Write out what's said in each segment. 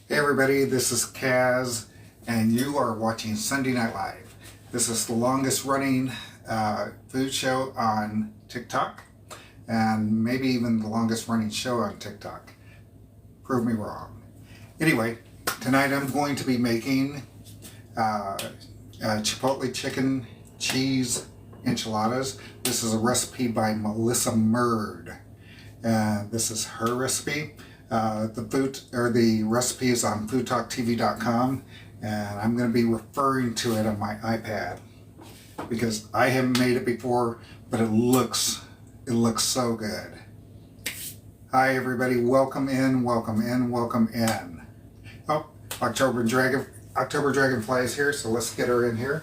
Hey everybody, this is Kaz, and you are watching Sunday Night Live. This is the longest running food show on TikTok, and maybe even the longest running show on TikTok. Prove me wrong. Anyway, tonight I'm going to be making Chipotle Chicken Cheese Enchiladas. This is a recipe by MelissaMurd. This is her recipe. The recipe is on FoodtokTV.com, and I'm going to be referring to it on my iPad because I haven't made it before, but it looks so good. Hi everybody, welcome in, welcome in, welcome in. Oh, October Dragonfly is here, so let's get her in here.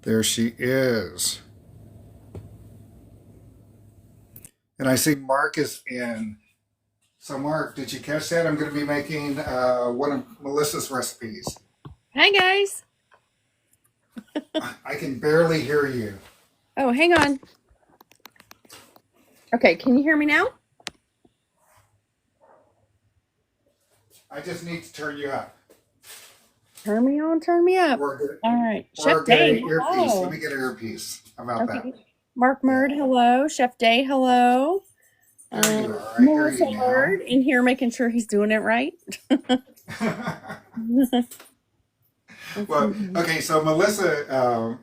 There she is. And I see Mark is in. So Mark, did you catch that? I'm going to be making one of Melissa's recipes. Hi, guys. I can barely hear you. Oh, hang on. Okay, can you hear me now? I just need to turn you up. Turn me on, turn me up. Or get, All right. or Chef get Day, an earpiece. hello. Let me get an earpiece. How about Okay. that? Mark Murd, Yeah. hello. Chef Day, hello. There you are. I hear Melissa you now. Murd in here making sure he's doing it right. Well, okay, so Melissa,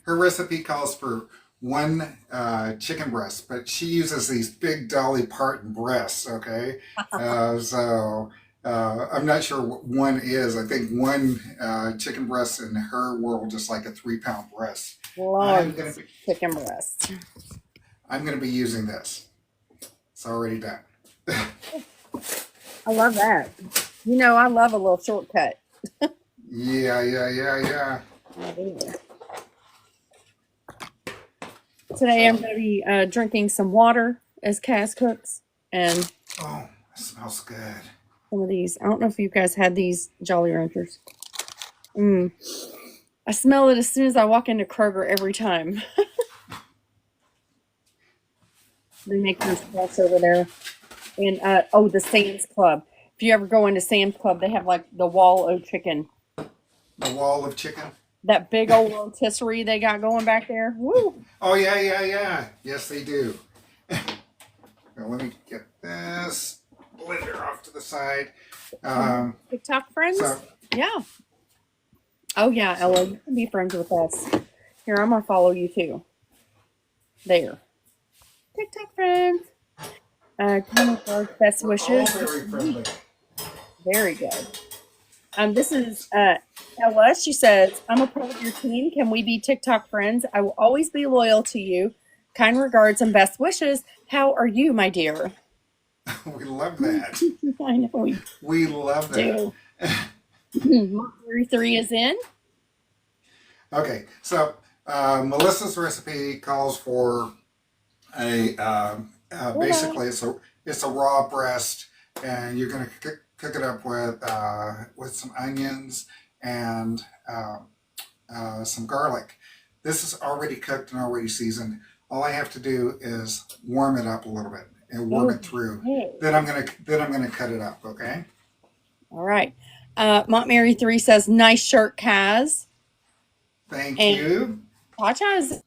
her recipe calls for one chicken breast, but she uses these big Dolly Parton breasts. Okay, I'm not sure what one is. I think one chicken breast in her world is like a 3-pound breast. Large chicken breast. I'm gonna be using this. It's already done. I love that. You know, I love a little shortcut. Yeah. Today I'm going to be drinking some water as Cass cooks, and Oh, it smells good. some of these. I don't know if you guys had these Jolly Ranchers. I smell it as soon as I walk into Kroger every time. They make their stuff over there. And the Sam's Club. If you ever go into Sam's Club, they have like the wall o' chicken. The wall of chicken. That big old rotisserie they got going back there. Woo! Oh yeah. Yes, they do. Now, let me get this blender off to the side. TikTok friends? So, Yeah. Oh yeah, Ella, you can be friends with us. Here, I'm gonna follow you too. There. TikTok friends. Best wishes. all very friendly. Very good. This is Ella. She says, I'm a part of your team. Can we be TikTok friends? I will always be loyal to you. Kind regards and best wishes. How are you, my dear? We love that. I know We love that. do. Mary 3 is in. Okay, so Melissa's recipe calls for a basically it's a raw breast, and you're going to cook it up with some onions and some garlic. This is already cooked and already seasoned. All I have to do is warm it up a little bit and warm it through. Then I'm gonna cut it up. Okay. All right. Mary 3 says, nice shirt, Kaz. Thank you. Pacha's.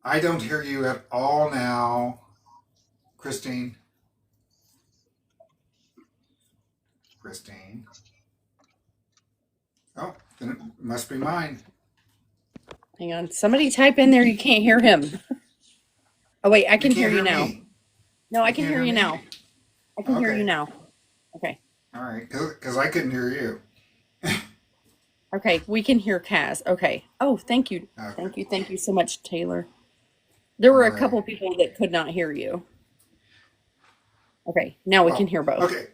I don't hear you at all now, Christine. Oh, then it must be mine. Hang on. Somebody type in there you can't hear him. Oh, wait. I can hear you now. Me. No, I can hear you now. I can hear you now. Okay. All right. Because I couldn't hear you. Okay. We can hear Kaz. Okay. Oh, thank you. Okay. Thank you so much, Taylor. There were a couple people that could not hear you. Okay. Now we can hear both. Okay.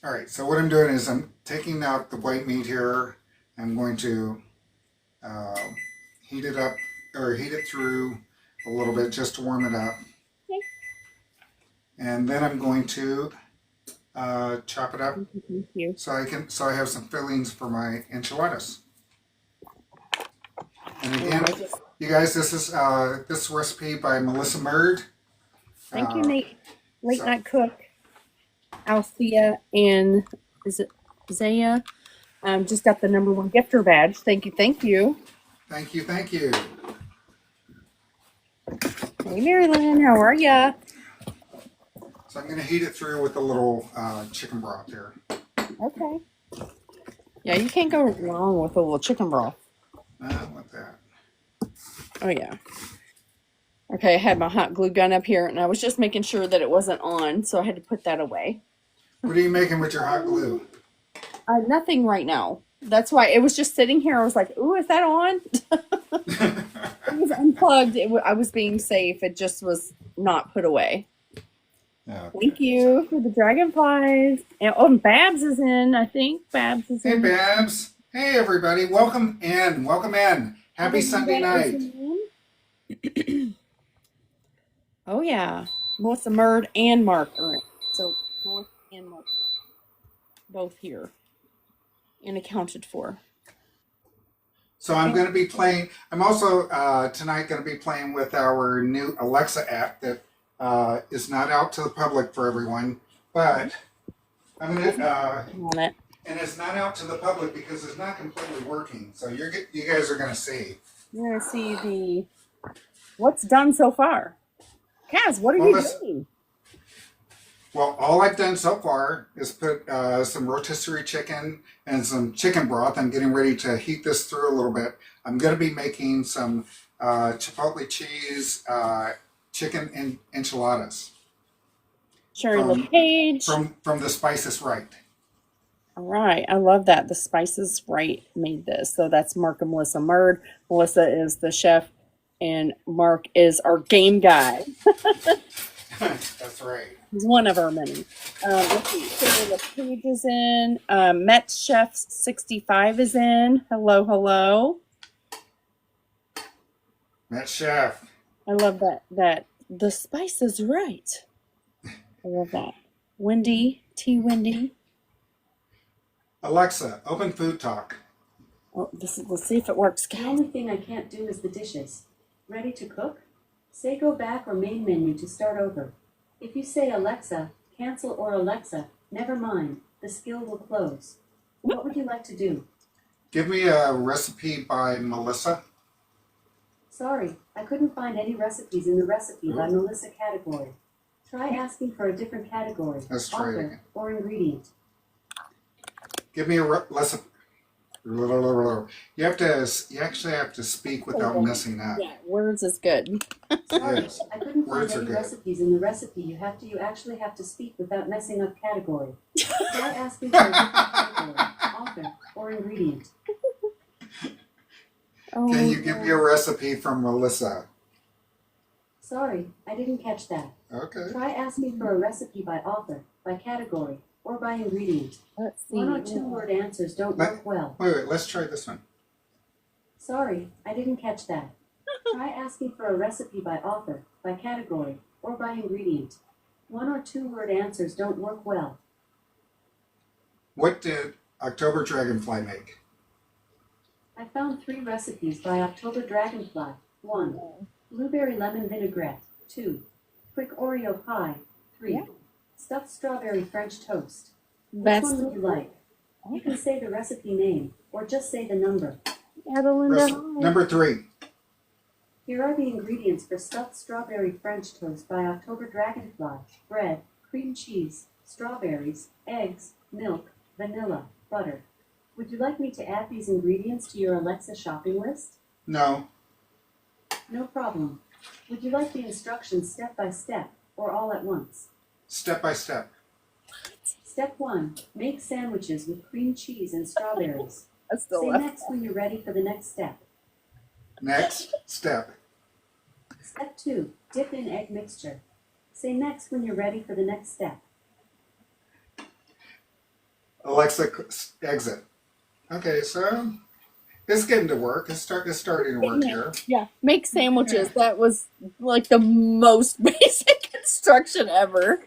All right. So what I'm doing is I'm taking out the white meat here. I'm going to heat it up or heat it through a little bit just to warm it up. Okay. And then I'm going to chop it up so I have some fillings for my enchiladas. And again, you guys, this is this recipe by MelissaMurd. Thank you, Nate. Late Night Cook, Althea, and is it Zaya? Just got the #1 gifter badge. Thank you, thank you. Thank you, thank you. Hey, Marilyn, how are ya? So I'm going to heat it through with a little chicken broth here. Okay. Yeah, you can't go wrong with a little chicken broth. With that. Oh, yeah. Okay, I had my hot glue gun up here, and I was just making sure that it wasn't on, so I had to put that away. What are you making with your hot glue? Nothing right now. That's why it was just sitting here. I was like, ooh, is that on? It was unplugged. I was being safe. It just was not put away. Okay. Thank you for the dragonflies. And Babs is in, I think. Babs is in. Hey, Babs. Hey, everybody. Welcome in. Welcome in. Happy Sunday night. Oh, yeah. MelissaMurd and Mark are in. So, Melissa and Mark both here and accounted for. So I'm going to be playing, I'm also tonight going to be playing with our new Alexa app that is not out to the public for everyone, but I'm going to, and it's not out to the public because it's not completely working. So you guys are going to see. You're going to see what's done so far. Kaz, what are you doing? Well, all I've done so far is put some rotisserie chicken and some chicken broth. I'm getting ready to heat this through a little bit. I'm going to be making some Chipotle Cheese Chicken Enchiladas. Sherry LePage. From The Spice Is Right. All right. I love that. The Spice Is Right made this. So that's Mark and MelissaMurd. Melissa is the chef, and Mark is our game guy. That's right. He's one of our many. Let's see. Sherry LePage is in. Met Chef 65 is in. Hello, hello. Met Chef. I love that. The Spice Is Right. I love that. Wendy, Wendy. Alexa, open Food Talk. Oh, let's see if it works. The only thing I can't do is the dishes. Ready to cook? Say go back or main menu to start over. If you say Alexa, cancel or Alexa, never mind, the skill will close. What would you like to do? Give me a recipe by Melissa. Sorry, I couldn't find any recipes in the recipe by Melissa category. Try asking for a different category, Let's try it author, again. or ingredient. Give me a recipe. You actually have to speak without messing up. Yeah, words is good. Sorry, Yes. I couldn't find Words are any good. recipes in the recipe. You actually have to speak without messing up category. Try asking for a different category, author, or ingredient. Can you give me a recipe from Melissa? Sorry, I didn't catch that. Okay. Try asking for a recipe by author, by category, or by ingredient. Let's see. 1 or 2 word answers don't work well. Wait, let's try this one. Sorry, I didn't catch that. Try asking for a recipe by author, by category, or by ingredient. 1 or 2 word answers don't work well. What did October Dragonfly make? I found 3 recipes by October Dragonfly. 1. Blueberry lemon vinaigrette. 2. Quick Oreo pie. 3. Yeah. Stuffed strawberry French toast. Which That's one would you like? You can say the recipe name, or just say the number. Adelinda. Number 3. Here are the ingredients for stuffed strawberry French toast by October Dragonfly. Bread, cream cheese, strawberries, eggs, milk, vanilla, butter. Would you like me to add these ingredients to your Alexa shopping list? No. No problem. Would you like the instructions step by step, or all at once? Step by step. Step 1. Make sandwiches with cream cheese and strawberries. I still Say left. next when you're ready for the next step. Next step. Step 2. Dip in egg mixture. Say next when you're ready for the next step. Alexa, exit. Okay, so it's getting to work. It's starting to work here. Yeah, make sandwiches. That was like the most basic instruction ever.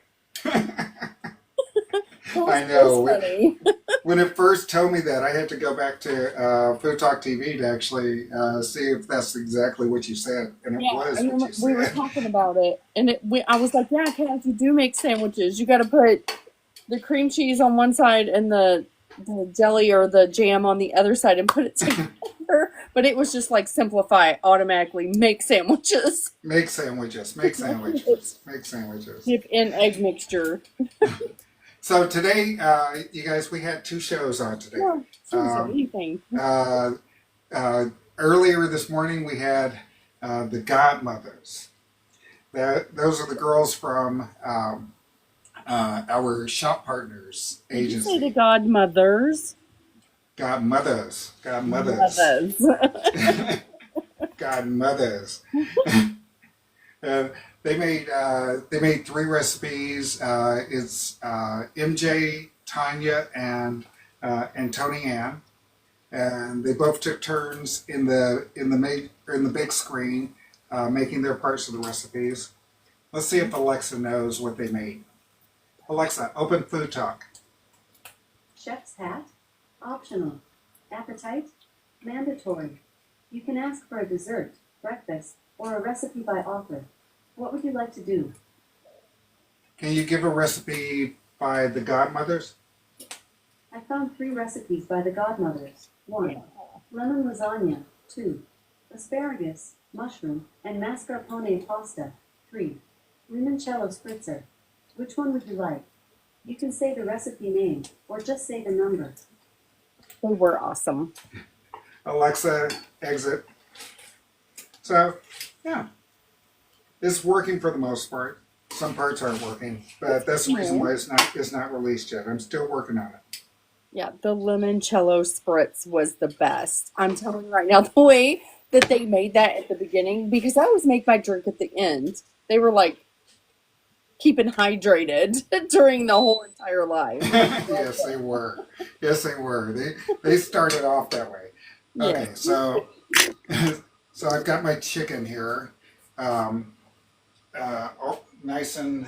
I know. When it first told me that, I had to go back to FoodtokTV to actually see if that's exactly what you said, and it was I what remember you said. we were talking about it, and I was like, yeah, Cass, you do make sandwiches. You got to put the cream cheese on one side and the jelly or the jam on the other side and put it together. But it was just like simplify, automatically make sandwiches. Make sandwiches. Make sandwiches. Make sandwiches. Dip in egg mixture. So today, you guys, we had 2 shows on today. Yeah, anything. Earlier this morning, we had the Godmothers. Those are the girls from our shop partners agency. Did you say the Godmothers? Godmothers. Godmothers. They made 3 recipes. It's MJ, Tanya, and Tony Ann, and they both took turns in the big screen making their parts of the recipes. Let's see if Alexa knows what they made. Alexa, open Food Talk. Chef's hat? Optional. Appetite? Mandatory. You can ask for a dessert, breakfast, or a recipe by author. What would you like to do? Can you give a recipe by the Godmothers? I found 3 recipes by the Godmothers. 1. Lemon lasagna. 2. Asparagus, mushroom, and mascarpone pasta. 3. Limoncello spritzer. Which one would you like? You can say the recipe name, or just say the number. They were awesome. Alexa, exit. So, yeah. It's working for the most part. Some parts aren't working, but that's the reason why it's not released yet. I'm still working on it. Yeah, the limoncello spritz was the best. I'm telling you right now, the way that they made that at the beginning, because I always make my drink at the end. They were like keeping hydrated during the whole entire live. Yes, they were. Yes, they were. They started off that way. Okay, Yes. so I've got my chicken here. Nice and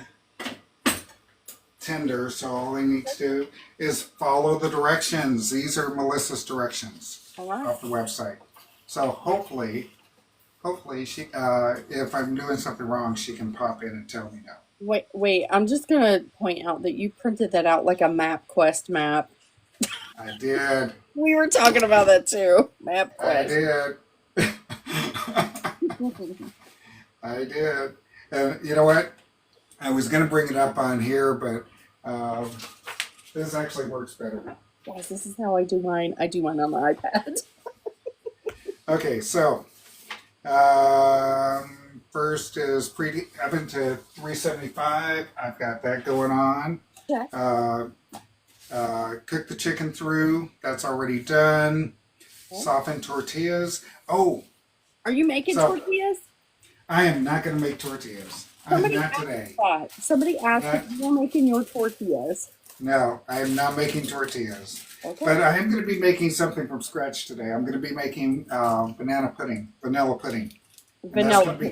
tender, so all I need to do is follow the directions. These are Melissa's directions off the website. So hopefully she, if I'm doing something wrong, she can pop in and tell me no. Wait, I'm just gonna point out that you printed that out like a MapQuest map. I did. We were talking about that too. MapQuest. I did. I did. And you know what? I was going to bring it up on here, but this actually works better. Guys, this is how I do mine. I do mine on the iPad. Okay, so first is preheat oven to 375. I've got that going on. Okay. Cook the chicken through. That's already done. Okay. Soften tortillas. Oh. Are you making tortillas? I am not going to make tortillas. Somebody not today. Somebody asked if you were making your tortillas. No, I am not making tortillas. Okay. But I am going to be making something from scratch today. I'm going to be making vanilla pudding. That's going to be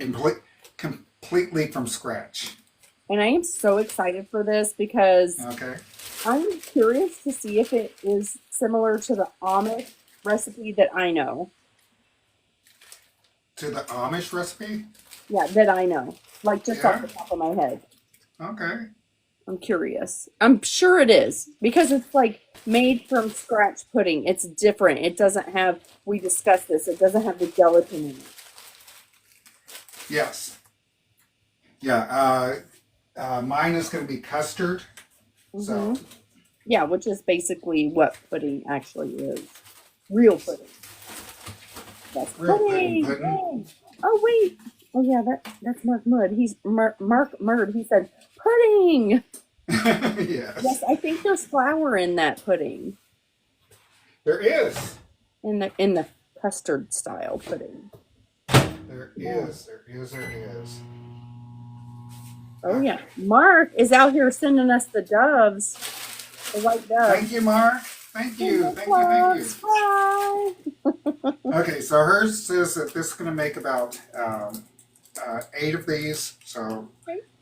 completely from scratch. And I am so excited for this because I'm curious to see if it is similar to the Amish recipe that I know. To the Amish recipe? Yeah, that I know. Like just off the top of my head. Okay. I'm curious. I'm sure it is because it's like made from scratch pudding. It's different. It doesn't have, we discussed this, it doesn't have the gelatin in it. Yes. Yeah. Mine is going to be custard. Mm-hmm. So. Yeah, which is basically what pudding actually is. Real pudding. That's real pudding. pudding. Oh, wait. Oh, yeah, that's Mark Mudd. He's Mark Murd. He said pudding. Yes. Yes, I think there's flour in that pudding. There is. In the custard style pudding. There is. Oh, yeah. Mark is out here sending us the doves. The white doves. Thank you, Mark. Thank you. Bye. Okay, so hers says that this is going to make about 8 of these. So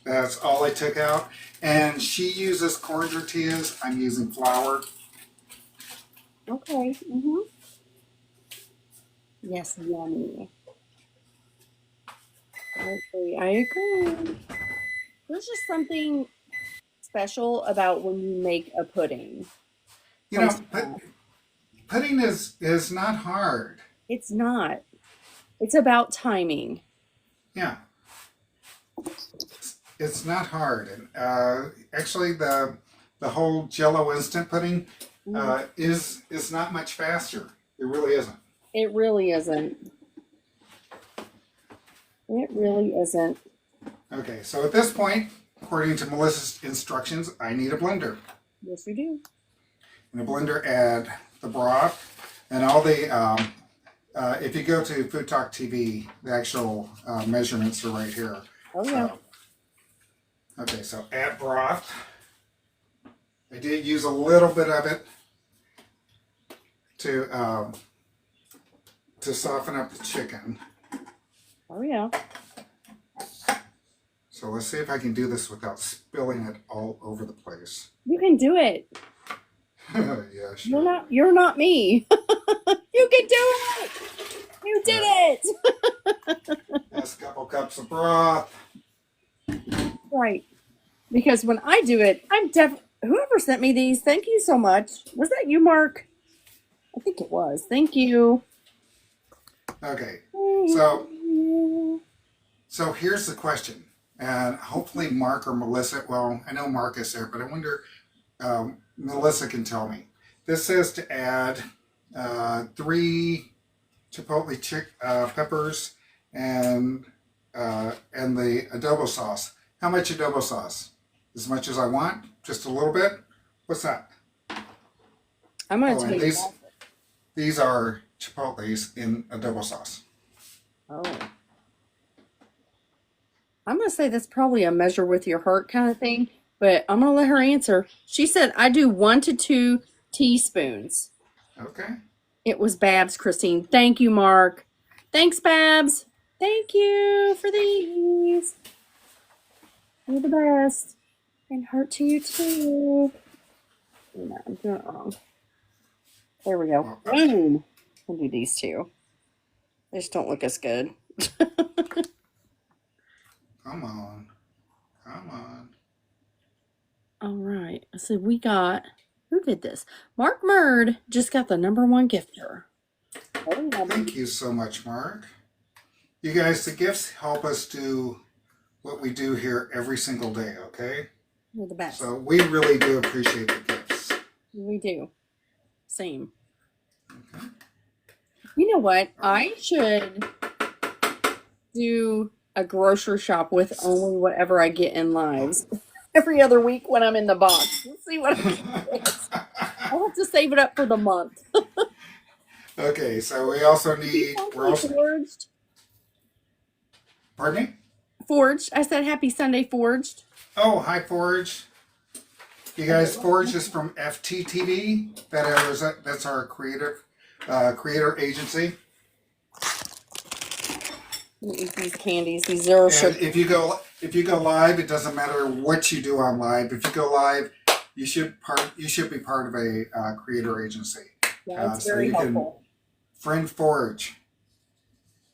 That's all I took out. And she uses corn tortillas. I'm using flour. Okay. Mm-hmm. Yes, yummy. I agree. There's just something special about when you make a pudding You from know, scratch. pudding is not hard. It's not. It's about timing. Yeah, it's not hard. And actually, the whole Jello instant pudding Mhm. is not much faster. It really isn't. It really isn't. It really isn't. Okay, so at this point, according to Melissa's instructions, I need a blender. Yes, you do. In a blender, add the broth and all the. If you go to FoodtokTV, the actual measurements are right here. Oh yeah. So, okay, so add broth. I did use a little bit of it to soften up the chicken. Oh yeah. So let's see if I can do this without spilling it all over the place. You can do it. Yeah, sure. You're not me. You can do it. You did it. That's a couple cups of broth. Right. Because when I do it, whoever sent me these, thank you so much. Was that you, Mark? I think it was. Thank you. Okay, Thank so here's the question, and hopefully Mark or Melissa. Well, I know Mark is there, but I wonder Melissa can tell me. This says to add 3 chipotle peppers and the adobo sauce. How much adobo sauce? As much as I want? Just a little bit? What's that? I'm going to Oh, tell and you. these are chipotles in adobo sauce. Oh. I'm going to say that's probably a measure with your heart kind of thing, but I'm going to let her answer. She said I do 1 to 2 teaspoons. Okay. It was Babs, Christine. Thank you, Mark. Thanks, Babs. Thank you for these. You're the best. And heart to you, too. No, I'm doing it wrong. There we go. Boom. I'll do these two. They just don't look as good. Come on. Come on. All right. So we got, who did this? Mark Murd just got the #1 gifter. Oh, yeah. Thank you so much, Mark. You guys, the gifts help us do what we do here every single day, okay? You're the best. So we really do appreciate the gifts. We do. Same. Okay. You know what? I should do a grocery shop with only whatever I get in lives every other week when I'm in the box. Let's see what I can get. I'll have to save it up for the month. Okay, so we also need Forged. Pardon me? Forged. I said happy Sunday, Forged. Oh, hi, Forge. You guys, Forge is from FTTV. That's our creator agency. These candies, these zero sugar. And if you go live, it doesn't matter what you do on live. If you go live, you should be part of a creator agency. Yeah, it's very helpful. Friend Forge.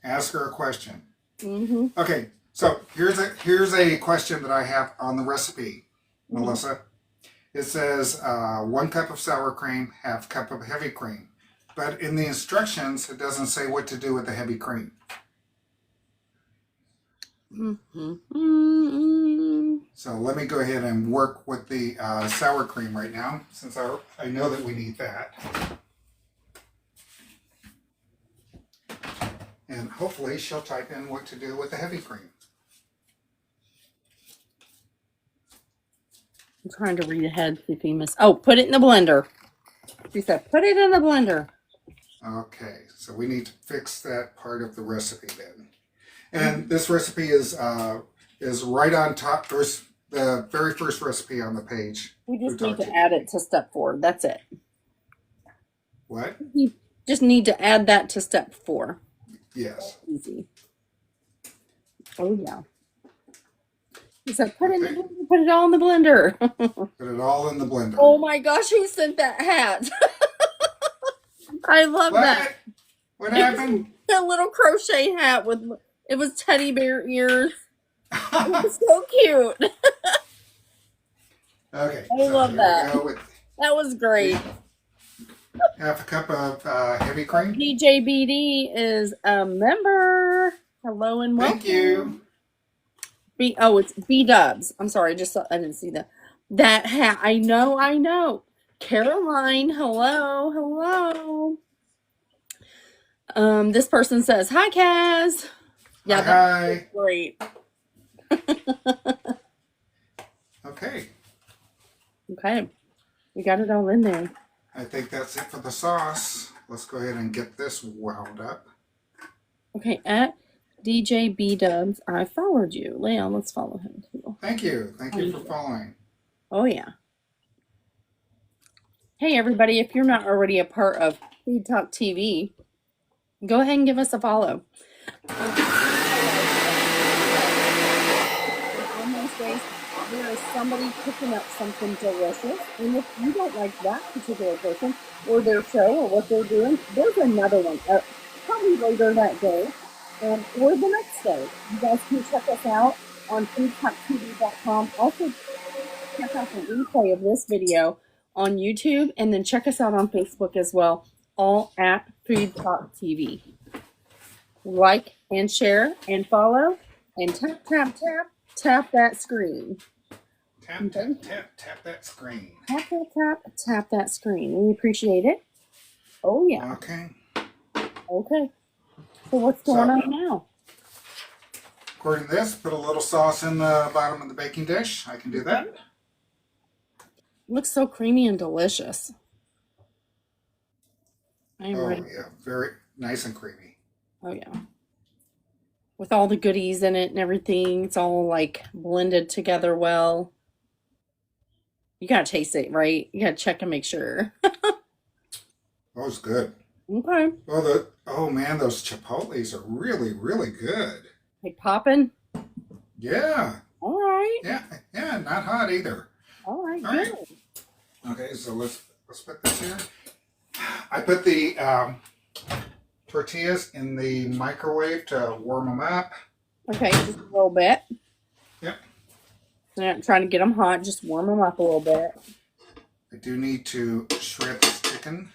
Ask her a question. Mm-hmm. Okay, so here's a question that I have on the recipe, Melissa. It says 1 cup of sour cream, ½ cup of heavy cream. But in the instructions, it doesn't say what to do with the heavy cream. So let me go ahead and work with the sour cream right now, since I know that we need that. And hopefully she'll type in what to do with the heavy cream. I'm trying to read ahead, see if he missed. Oh, put it in the blender. She said, put it in the blender. Okay, so we need to fix that part of the recipe then. And this recipe is right on top. There's the very first recipe on the page. We just need to add it to step 4. That's it. What? You just need to add that to step 4. Yes. Easy. Oh, yeah. He said, put it all in the blender. Put it all in the blender. Oh my gosh, who sent that hat? I love that. What happened? A little crochet hat with, it was teddy bear ears. It was so cute. Okay. I love that. That was great. Half a cup of heavy cream. DJ BD is a member. Hello and welcome. Thank you. It's B Dubs. I'm sorry, I didn't see that hat. I know. Caroline, hello. This person says, hi, Kaz. Yeah, hi. Great. Okay. Okay. We got it all in there. I think that's it for the sauce. Let's go ahead and get this wound up. Okay, at DJ B Dubs, I followed you. Leon, let's follow him too. Thank you. Thank you for following. Oh, yeah. Hey, everybody, if you're not already a part of FoodtokTV, go ahead and give us a follow. On those days, there is somebody cooking up something delicious, and if you don't like that particular person or their show or what they're doing, there's another one, probably later that day or the next day. You guys can check us out on FoodtokTV.com. Also, check out the replay of this video on YouTube, and then check us out on Facebook as well, all at FoodtokTV. Like and share and follow, and tap that screen. Tap that screen. Tap that screen. We appreciate it. Oh yeah. Okay. So what's going on now? According to this, put a little sauce in the bottom of the baking dish. I can do that. Looks so creamy and delicious. I'm ready. Yeah, very nice and creamy. Oh yeah. With all the goodies in it and everything, it's all like blended together well. You gotta taste it, right? You gotta check and make sure. That was good. Okay. Oh man, those chipotles are really, really good. Like popping? Yeah. All right. Yeah, not hot either. All right. Okay, so let's put this here. I put the tortillas in the microwave to warm them up. Okay, just a little bit. Yep. Not trying to get them hot, just warm them up a little bit. I do need to shred this chicken.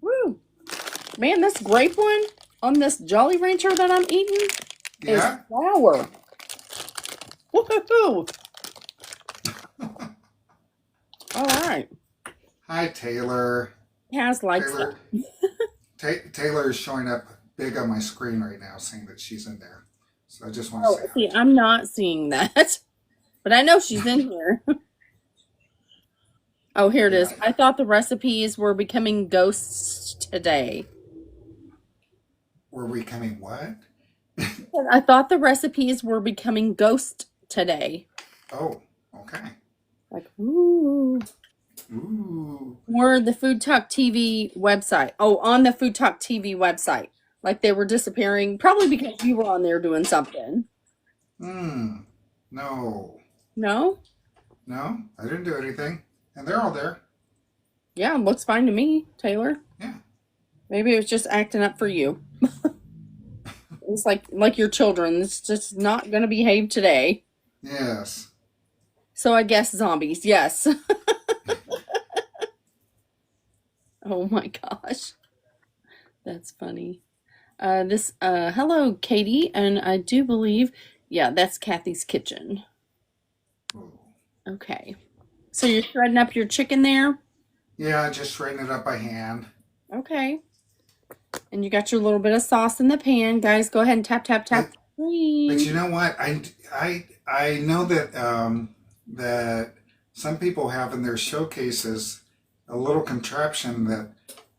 Woo! Man, this grape one on this Jolly Rancher that I'm eating is flour. Woohoo! All right. Hi, Taylor. Kaz likes it. Taylor is showing up big on my screen right now, saying that she's in there. So I just want to say. See, I'm not seeing that, but I know she's in here. Oh, here it is. I thought the recipes were becoming ghosts today. Were we becoming what? I thought the recipes were becoming ghost today. Oh, okay. Like, ooh. Or the FoodtokTV website. Oh, on the FoodtokTV website. Like they were disappearing. Probably because you were on there doing something. No. No? No, I didn't do anything. And they're all there. Yeah, looks fine to me, Taylor. Yeah. Maybe it was just acting up for you. It's like your children. It's just not going to behave today. Yes. So I guess zombies, yes. Oh my gosh. That's funny. Hello, Katie, and I do believe, yeah, that's Kathy's kitchen. Ooh. Okay. So you're shredding up your chicken there? Yeah, just shredding it up by hand. Okay. And you got your little bit of sauce in the pan. Guys, go ahead and tap. But you know what? I know that that some people have in their showcases a little contraption that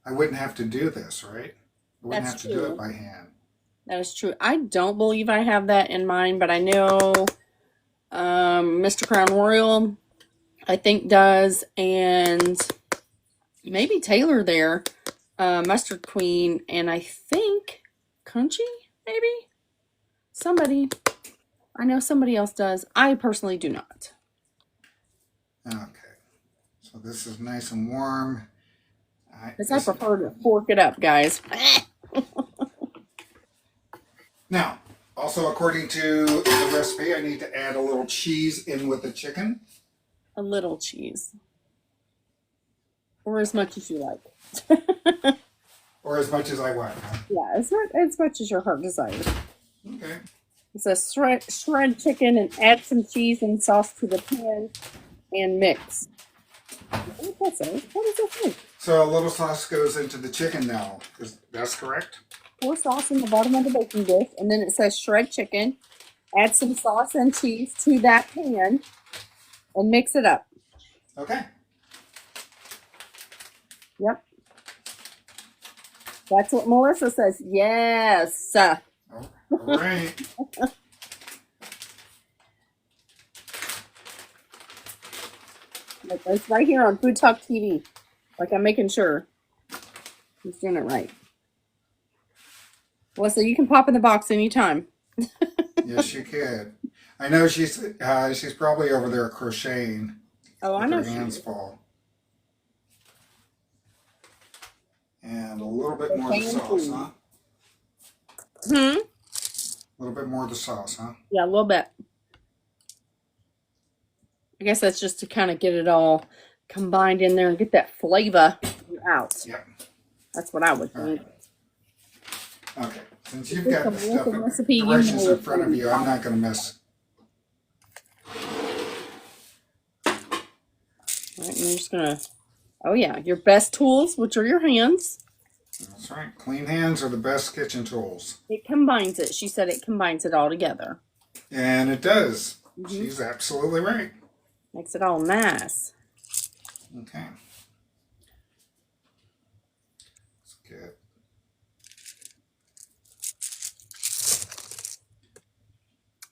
I wouldn't have to do this, right? I wouldn't have to do it by hand. That is true. I don't believe I have that in mind, but I know Mr. Crown Royal, I think, does, and maybe Taylor there, Mustard Queen, and I think Crunchy, maybe? Somebody. I know somebody else does. I personally do not. Okay. So this is nice and warm. Because I prefer to fork it up, guys. Now, also according to the recipe, I need to add a little cheese in with the chicken. A little cheese. Or as much as you like. Or as much as I want. Huh? Yeah, as much as your heart desires. Okay. It says shred chicken and add some cheese and sauce to the pan and mix. What does that say? What does that say? So a little sauce goes into the chicken now. That's correct? Pour sauce in the bottom of the baking dish, and then it says shred chicken. Add some sauce and cheese to that pan and mix it up. Okay. Yep. That's what Melissa says. Yes. All right. Like, it's right here on Food Talk TV. Like, I'm making sure he's doing it right. Melissa, you can pop in the box anytime. Yes, you could. I know she's probably over there crocheting. Oh, I know. Her hands full. And a little bit more of the sauce, huh? Hmm? A little bit more of the sauce, huh? Yeah, a little bit. I guess that's just to kind of get it all combined in there and get that flavor out. Yeah. That's what I would think. Right. Okay. Since you've got the stuff, directions in front of you, I'm not going to mess. All right, I'm just going to... Oh, yeah. Your best tools, which are your hands. That's right. Clean hands are the best kitchen tools. It combines it. She said it combines it all together. And it does. She's absolutely right. Makes it all nice. Okay. That's good.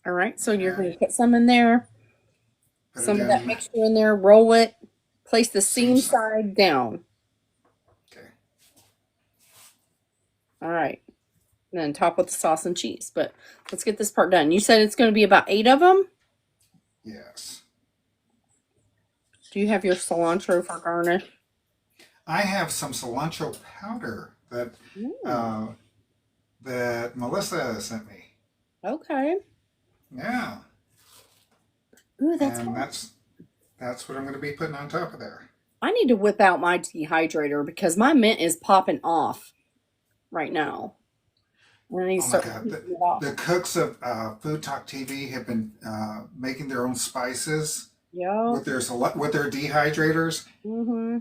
All right, so you're going to put some in there. Put Some it of down. that mixture in there. Roll it. Place the seam side down. Okay. All right. And then top with the sauce and cheese. But let's get this part done. You said it's going to be about 8 of them? Yes. Do you have your cilantro for garnish? I have some cilantro powder that that Melissa sent me. Okay. Yeah. Ooh, that's And fun. that's what I'm going to be putting on top of there. I need to whip out my dehydrator because my mint is popping off right now. And I need to Oh my start God. heating it off. The cooks of Food Talk TV have been making their own spices Yeah. with their dehydrators. Mm-hmm.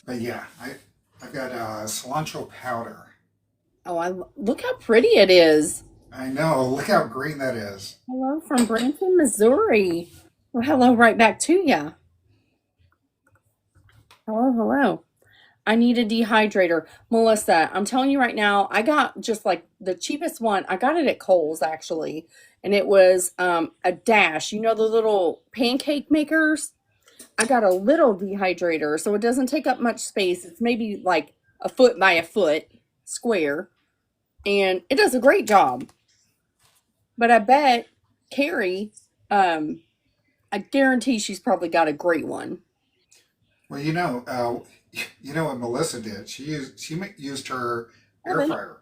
But yeah, I've got cilantro powder. Oh, look how pretty it is. I know. Look how green that is. Hello from Branson, Missouri. Well, hello right back to ya. Hello. I need a dehydrator. Melissa, I'm telling you right now, I got just like the cheapest one. I got it at Kohl's actually. And it was a Dash. You know the little pancake makers? I got a little dehydrator, so it doesn't take up much space. It's maybe like a foot by a foot square. And it does a great job. But I bet Carrie, I guarantee she's probably got a great one. Well, you know what Melissa did. She used her air fryer.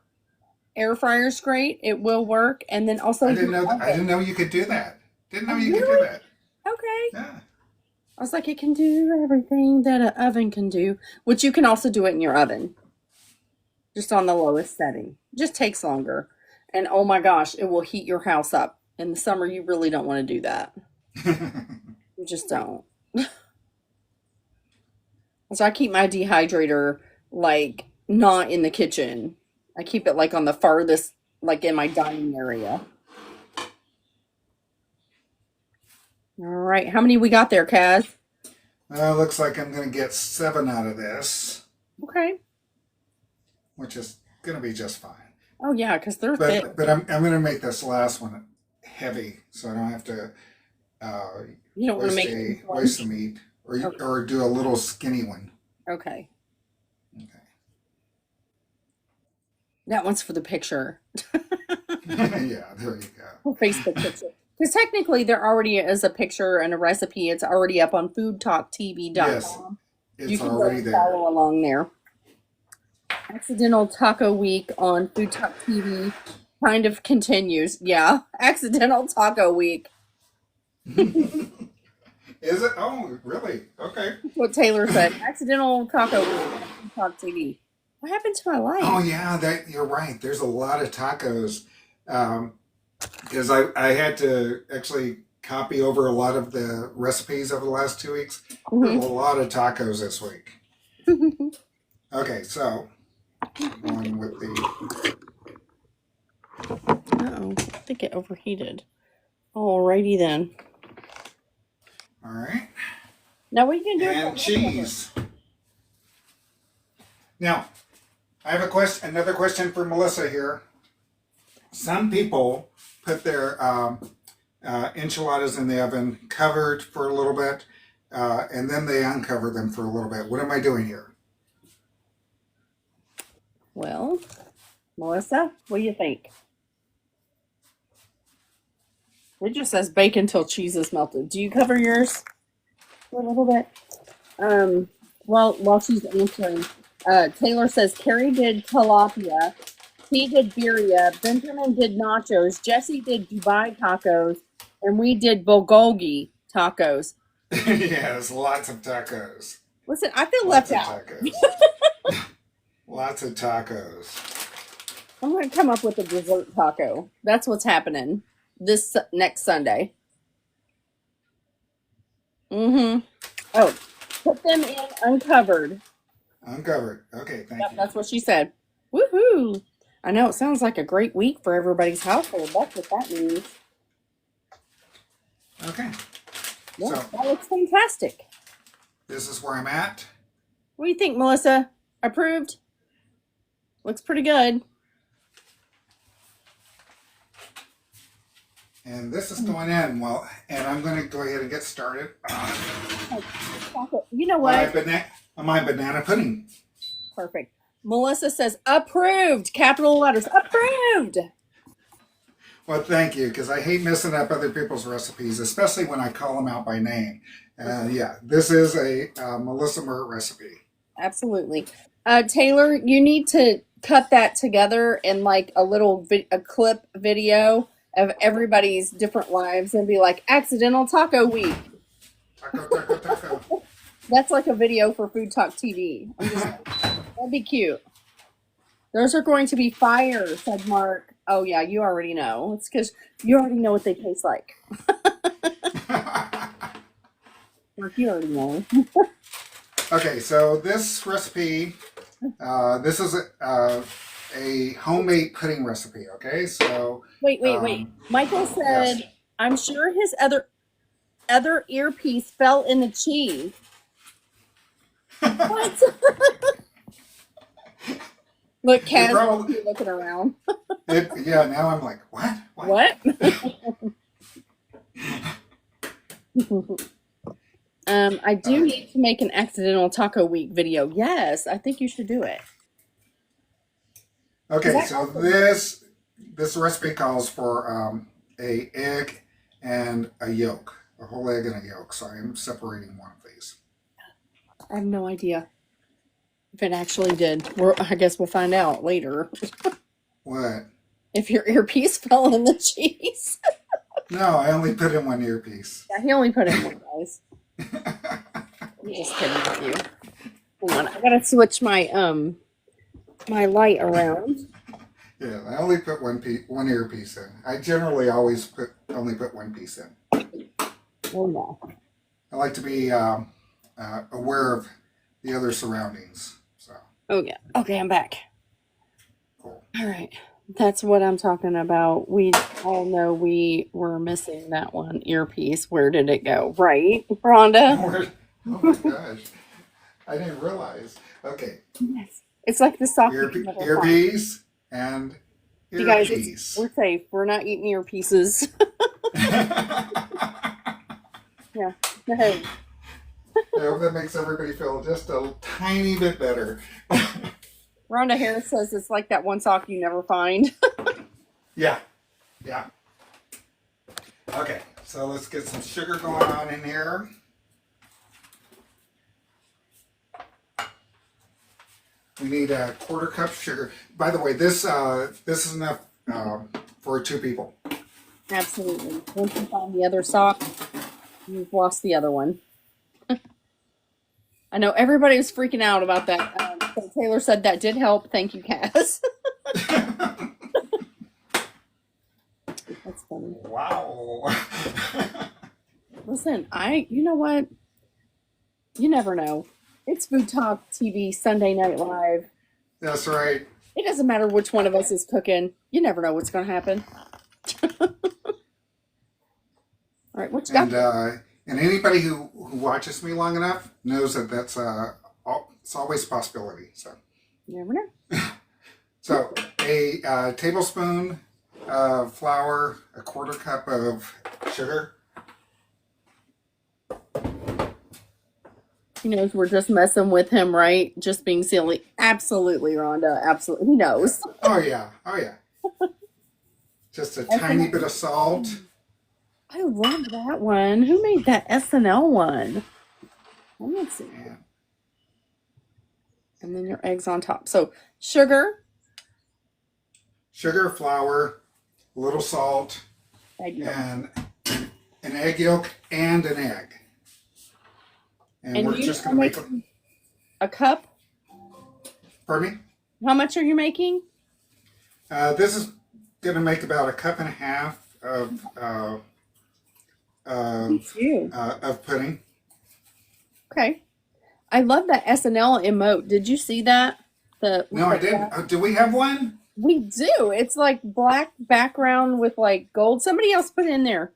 Air fryer's great. It will work. And then also I didn't know you could do that. Didn't know you could do really? that. Okay. Yeah. I was like, it can do everything that an oven can do, which you can also do it in your oven. Just on the lowest setting. Just takes longer. And oh my gosh, it will heat your house up. In the summer, you really don't want to do that. You just don't. So I keep my dehydrator like not in the kitchen. I keep it like on the farthest, like in my dining area. All right, how many we got there, Kaz? Looks like I'm going to get 7 out of this, Okay. which is going to be just fine. Oh yeah, because they're thick. But I'm going to make this last one heavy, so I don't have to You don't want to make it waste the meat, or do a little skinny one. Okay. Okay. That one's for the picture. Yeah, there you go. Her Facebook picture. Because technically there already is a picture and a recipe. It's already up on FoodtokTV.com. Yes, You it's can go already and there. follow along there. Accidental Taco Week on FoodTok TV kind of continues. Yeah, Accidental Taco Week. Is it? Oh, really? Okay. That's what Taylor said. Accidental Taco Week on FoodTok TV. What happened to my life? Oh yeah, that you're right. There's a lot of tacos. Because I had to actually copy over a lot of the recipes over the last 2 weeks. There's a lot of tacos this week. Okay, so going with the. Uh-oh, I think it overheated. Alrighty then. All right. Now what are you gonna do? And cheese. Now, I have another question for Melissa here. Some people put their enchiladas in the oven covered for a little bit, and then they uncover them for a little bit. What am I doing here? Well, Melissa, what do you think? It just says bake until cheese is melted. Do you cover yours for a little bit? Well, while she's answering, Taylor says Carrie did tilapia, T did birria, Benjamin did nachos, Jesse did Dubai tacos, and we did bulgogi tacos. Yes, lots of tacos. Listen, I feel Lots left of out. tacos. Lots of tacos. I'm going to come up with a dessert taco. That's what's happening this next Sunday. Oh, put them in uncovered. Uncovered. Okay, thank you. That's what she said. Woohoo! I know it sounds like a great week for everybody's household. That's what that means. Okay. Yeah, So that looks fantastic. this is where I'm at. What do you think, Melissa? Approved? Looks pretty good. And this is going in. Well, and I'm going to go ahead and get started You know on what? my banana pudding. Perfect. Melissa says approved. Capital letters. Approved. Well, thank you, because I hate messing up other people's recipes, especially when I call them out by name. Yeah, this is a MelissaMurd recipe. Absolutely. Taylor, you need to cut that together in like a little a clip video of everybody's different lives and be like accidental taco week. Taco, taco, taco. That's like a video for Food Talk TV. That'd be cute. Those are going to be fire, said Mark. Oh yeah, you already know. It's because you already know what they taste like. Mark, you already know. Okay, so this recipe, this is a homemade pudding recipe. Okay, so Wait. Michael said, yes. I'm sure his other earpiece fell in the cheese. What? Look, Kaz, probably- looking around. Yeah, now I'm like, what? What? I do need to make an accidental taco week video. Yes, I think you should do it. Okay, so this recipe calls for a egg and a yolk, a whole egg and a yolk. So I'm separating one of these. I have no idea if it actually did. I guess we'll find out later. What? If your earpiece fell in the cheese. No, I only put in one earpiece. Yeah, he only put in one, guys. I'm just kidding with you. Hold on, I gotta switch my my light around. Yeah, I only put one earpiece in. I generally always only put one piece in. Oh no. I like to be aware of the other surroundings. So Oh yeah. Okay, I'm back. cool. All right. That's what I'm talking about. We all know we were missing that one earpiece. Where did it go? Right, Rhonda? Oh my gosh, I didn't realize. Okay, Yes. It's like the sock. earpiece and You guys, earpiece. we're safe. We're not eating earpieces. Yeah. Hey. I hope that makes everybody feel just a tiny bit better. Rhonda Harris says it's like that one sock you never find. Yeah, Yeah. Okay, so let's get some sugar going on in here. We need a 1/4 cup sugar. By the way, this is enough for 2 people. Absolutely. Once you find the other sock, you've lost the other one. I know everybody was freaking out about that. So Taylor said that did help. Thank you, Cass. That's funny. Wow. Listen, you know what? You never know. It's Food Talk TV Sunday Night Live. That's right. It doesn't matter which one of us is cooking. You never know what's going to happen. All right, what you got? And anybody who watches me long enough knows that that's it's always a possibility. So You never know. So a tablespoon of flour, a 1/4 cup of sugar. He knows we're just messing with him, right? Just being silly. Absolutely, Rhonda. Absolutely. He knows. Oh yeah. Oh yeah. Just a tiny bit of salt. I love that one. Who made that SNL one? Let me see. Yeah. And then your eggs on top. So sugar. Sugar, flour, a little salt, Egg yolk. and an egg yolk and an egg. And we're just going to make a cup. Pardon me? How much are you making? This is going to make about 1.5 cups of pudding. Okay. I love that SNL emote. Did you see that? No, I didn't. Do we have one? We do. It's like black background with like gold. Somebody else put it in there.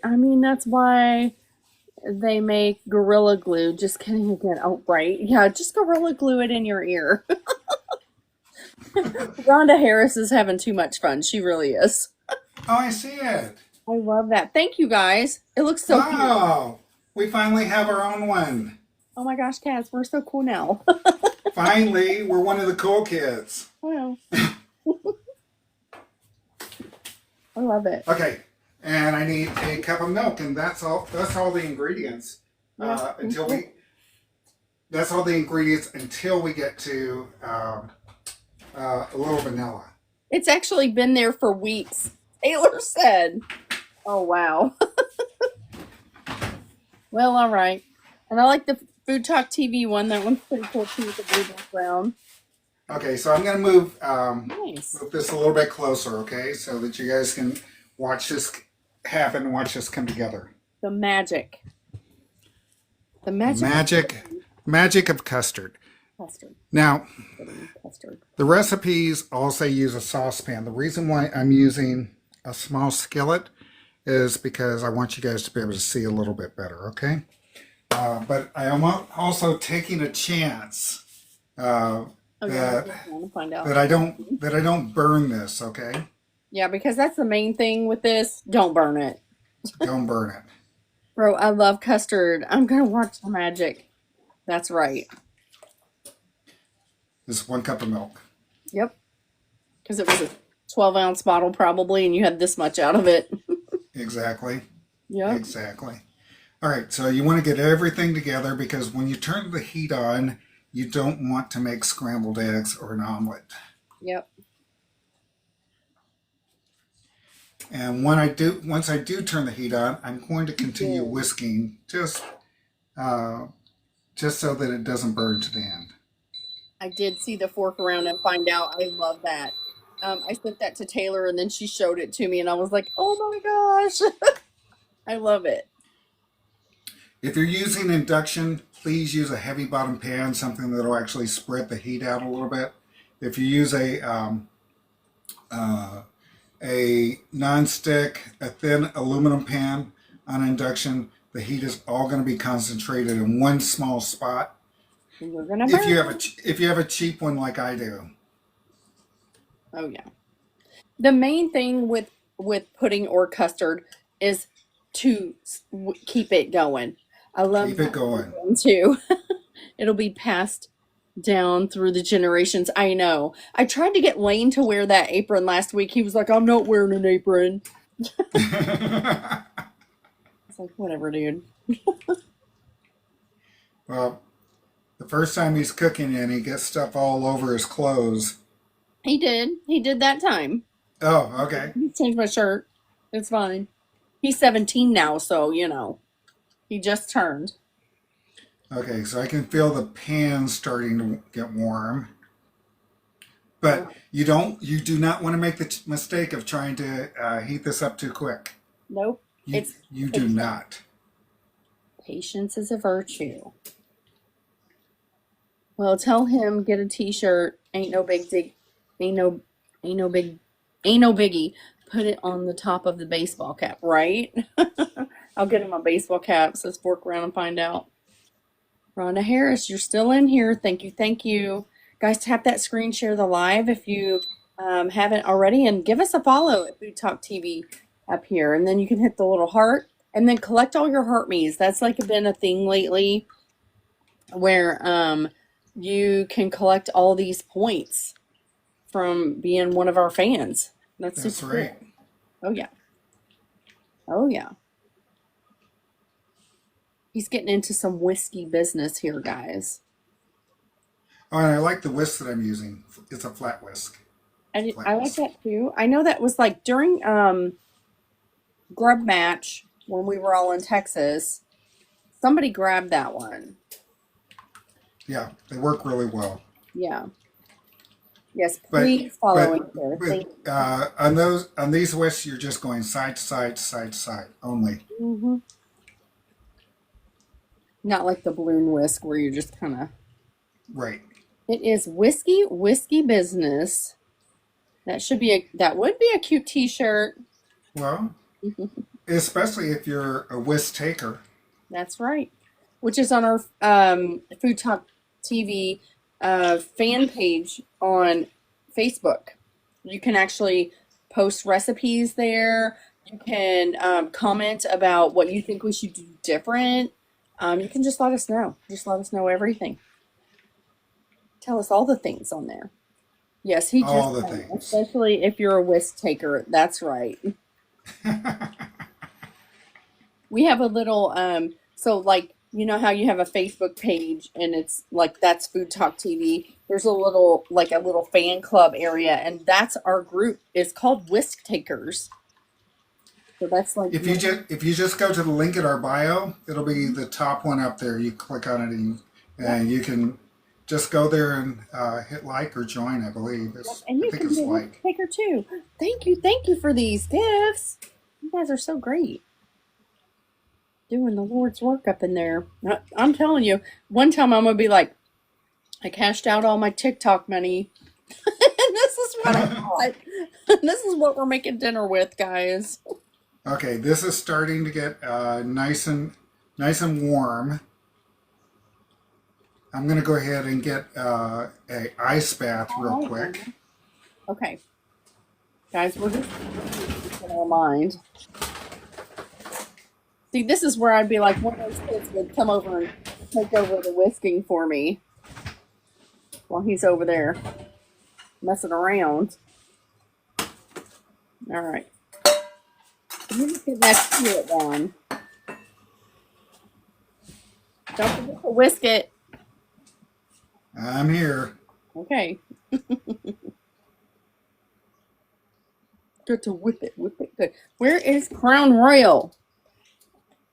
I mean, that's why they make Gorilla Glue. Just kidding again. Oh, right. Yeah, just Gorilla Glue it in your ear. Rhonda Harris is having too much fun. She really is. Oh, I see it. I love that. Thank you, guys. It looks so cute. Wow. We finally have our own one. Oh my gosh, Cass, we're so cool now. Finally, we're one of the cool kids. Wow. I love it. Okay, and I need a cup of milk, and that's all. That's all the ingredients That's all the ingredients until we get to a little vanilla. It's actually been there for weeks. Taylor said. Oh wow. Well, all right. And I like the Food Talk TV one. That one's pretty cool too with the blue background. Okay, so I'm going to move Nice. move this a little bit closer, okay, so that you guys can watch this happen, watch this come together. The magic. The Magic of custard. Custard. Now, Custard. the recipes also use a saucepan. The reason why I'm using a small skillet is because I want you guys to be able to see a little bit better, okay? But I am also taking a chance that I want to find out. I don't burn this, okay? Yeah, because that's the main thing with this. Don't burn it. Don't burn it. Bro, I love custard. I'm going to watch the magic. That's right. This is 1 cup of milk. Yep. Because it was a 12-ounce bottle probably, and you had this much out of it. Exactly. Yep. Exactly. All right, so you want to get everything together because when you turn the heat on, you don't want to make scrambled eggs or an omelet. Yep. And once I do turn the heat on, I'm going to continue whisking just so that it doesn't burn to the end. I did see the fork around and find out. I love that. I sent that to Taylor, and then she showed it to me, and I was like, oh my gosh. I love it. If you're using induction, please use a heavy bottom pan, something that will actually spread the heat out a little bit. If you use a non-stick, a thin aluminum pan on induction, the heat is all going to be concentrated in one small spot. We're gonna burn. If you have a cheap one like I do. Oh yeah. The main thing with pudding or custard is to keep it going. I love Keep it going too. It'll be past down through the generations. I know. I tried to get Lane to wear that apron last week. He was like, I'm not wearing an apron. It's like, whatever, dude. Well, the first time he's cooking and he gets stuff all over his clothes. He did. He did that time. Oh, okay. He changed my shirt. It's fine. He's 17 now, so, he just turned. Okay, so I can feel the pan starting to get warm. But you do not want to make the mistake of trying to heat this up too quick. Nope. You do not. Patience is a virtue. Well, tell him get a t-shirt. Ain't no biggie. Put it on the top of the baseball cap, right? I'll get him a baseball cap. Says fork around and find out. Rhonda Harris, you're still in here. Thank you. Guys, tap that screen, share the live if you haven't already, and give us a follow at FoodtokTV up here. And then you can hit the little heart, and then collect all your heart me's. That's like been a thing lately where you can collect all these points from being one of our fans. That's super right. Cool. Oh, yeah. He's getting into some whiskey business here, guys. Oh, and I like the whisk that I'm using. It's a flat whisk. I like that too. I know that was like during Grub Match when we were all in Texas. Somebody grabbed that one. Yeah, they work really well. Yeah. Yes, please follow it there. On these whisks, you're just going side to side, side to side only. Mm-hmm. Not like the balloon whisk where you're just kind of. Right. It is whiskey business. That would be a cute T-shirt. Well, especially if you're a whisk taker. That's right. Which is on our Food Talk TV fan page on Facebook. You can actually post recipes there. You can comment about what you think we should do different. You can just let us know. Just let us know everything. Tell us all the things on there. Yes, he just all the things. Especially if you're a whisk taker. That's right. We have a little so like you know how you have a Facebook page and it's like that's Food Talk TV. There's a little fan club area, and that's our group. It's called Whisk Takers. So that's like if you just go to the link in our bio, it'll be the top one up there. You click on it and you can just go there and hit like or join. I believe and you can be a Whisk Taker too. Thank you for these gifts. You guys are so great. Doing the Lord's work up in there. I'm telling you, one time I'm going to be like, I cashed out all my TikTok money. And this is what I thought. This is what we're making dinner with, guys. Okay, this is starting to get nice and warm. I'm going to go ahead and get a ice bath real quick. Okay. Guys, we're just in our mind. See, this is where I'd be like, one of those kids would come over and take over the whisking for me while he's over there messing around. All right. Let me just get that skillet down. Don't forget to whisk it. I'm here. Okay. Good to whip it good. Where is Crown Royal?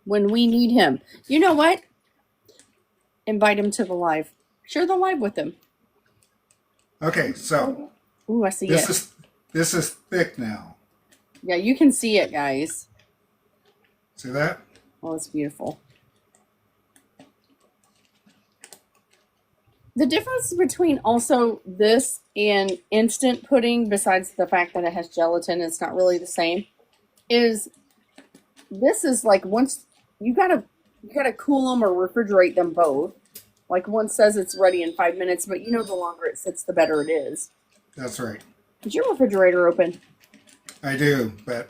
When we need him. You know what? Invite him to the live. Share the live with him. Okay, so ooh, I see this is thick now. Yeah, you can see it, guys. See that? Oh, it's beautiful. The difference between also this and instant pudding, besides the fact that it has gelatin, it's not really the same, is this is like once you gotta cool them or refrigerate them both. Like one says it's ready in 5 minutes, but you know the longer it sits, the better it is. That's right. Is your refrigerator open? I do, but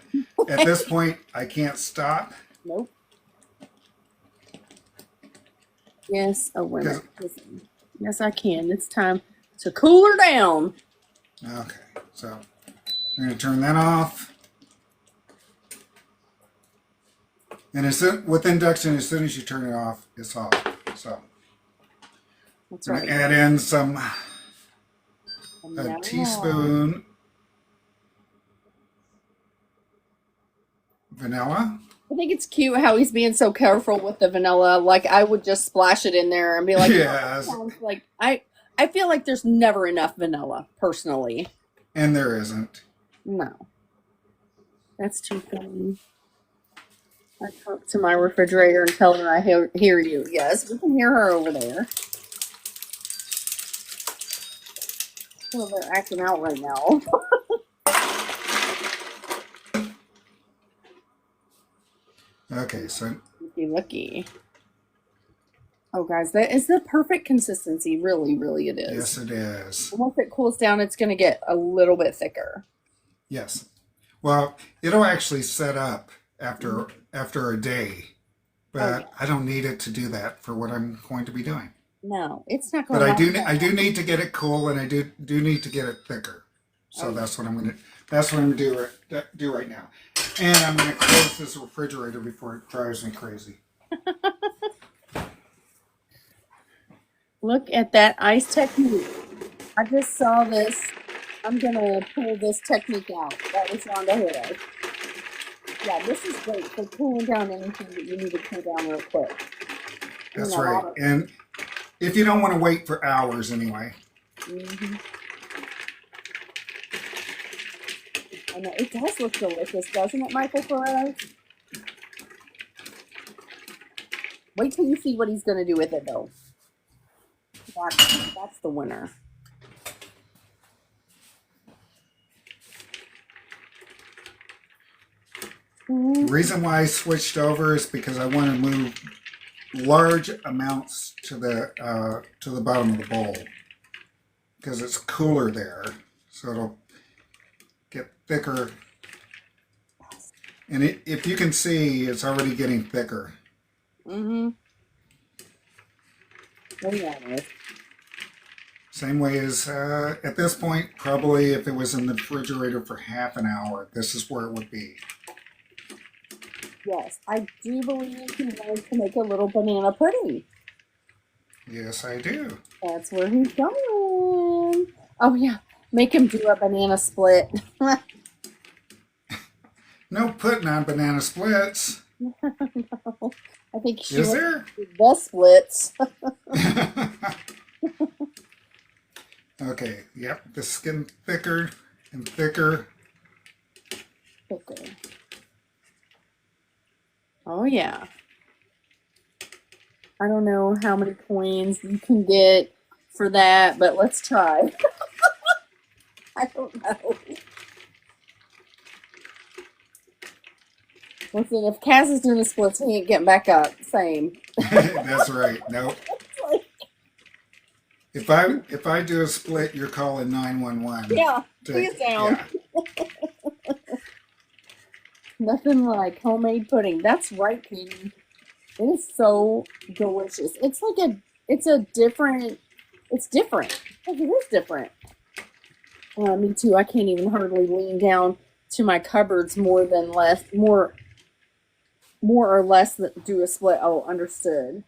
at this point, I can't stop. Nope. Yes. Oh, wait a minute. Yes, I can. It's time to cool her down. Okay, so we're going to turn that off. And with induction, as soon as you turn it off, it's off. So That's I'm going right. to add in a Vanilla. teaspoon vanilla. I think it's cute how he's being so careful with the vanilla. Like I would just splash it in there and be like, Yes. like I feel like there's never enough vanilla, personally. And there isn't. No. That's too funny. I talk to my refrigerator and tell her I hear you. Yes, we can hear her over there. Well, they're acting out right now. Okay, so Looky. Oh, guys, that is the perfect consistency. Really, really it is. yes, it is. Once it cools down, it's going to get a little bit thicker. Yes. Well, it'll actually set up after a day, but I don't need it to do that for what I'm going to be doing. No, it's not going But to. I do need to get it cool, and I do need to get it thicker. So that's what I'm gonna do right now. And I'm gonna close this refrigerator before it drives me crazy. Look at that ice technique. I just saw this. I'm going to pull this technique out that was on the hood. Yeah, this is great for cooling down anything that you need to cool down real quick. That's right. And if you don't want to wait for hours anyway. Mm-hmm. I know, it does look delicious, doesn't it, Michael Perez? Wait till you see what he's going to do with it, though. That's the winner. The reason why I switched over is because I want to move large amounts to the bottom of the bowl because it's cooler there, so it'll get thicker. And if you can see, it's already getting thicker. Mm-hmm. Oh, yeah, it is. Same way as at this point, probably if it was in the refrigerator for half an hour, this is where it would be. Yes, I do believe he wanted to make a little banana pudding. Yes, I do. That's where he's going. Oh, yeah. Make him do a banana split. No pudding on banana splits. No. I think she Is there? The splits. Okay, yep, this is getting thicker and thicker. Okay. Oh, yeah. I don't know how many coins you can get for that, but let's try. I don't know. Listen, if Kaz is doing the splits, he ain't getting back up. Same. That's right. Nope. If I do a split, you're calling 911. Yeah, please down. Yeah. Nothing like homemade pudding. That's right, Katie. It is so delicious. It's like it's different. Like, it is different. Me too. I can't even hardly lean down to my cupboards more or less that do a split. Oh, understood.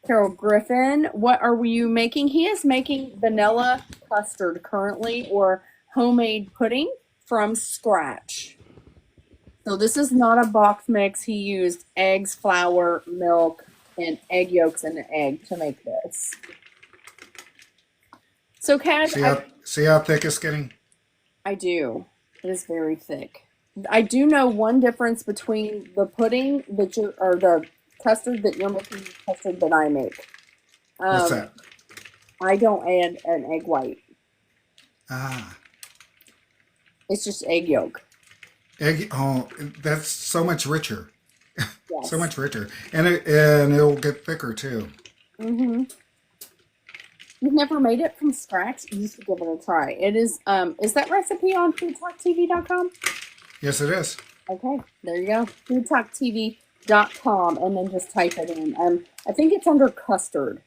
Carol Griffin, what are you making? He is making vanilla custard currently, or homemade pudding from scratch. So this is not a box mix. He used eggs, flour, milk, and egg yolks and an egg to make this. So, Cash, See how thick it's getting? I do. It is very thick. I do know one difference between the pudding or the custard that you're making, and the custard that I make. What's that? I don't add an egg white. Ah. It's just egg yolk. That's so much richer. Yes. So much richer. And it'll get thicker too. Mm-hmm. You've never made it from scratch? You should give it a try. It is that recipe on FoodtokTV.com? Yes, it is. Okay, there you go. FoodtokTV.com, and then just type it in. I think it's under custard.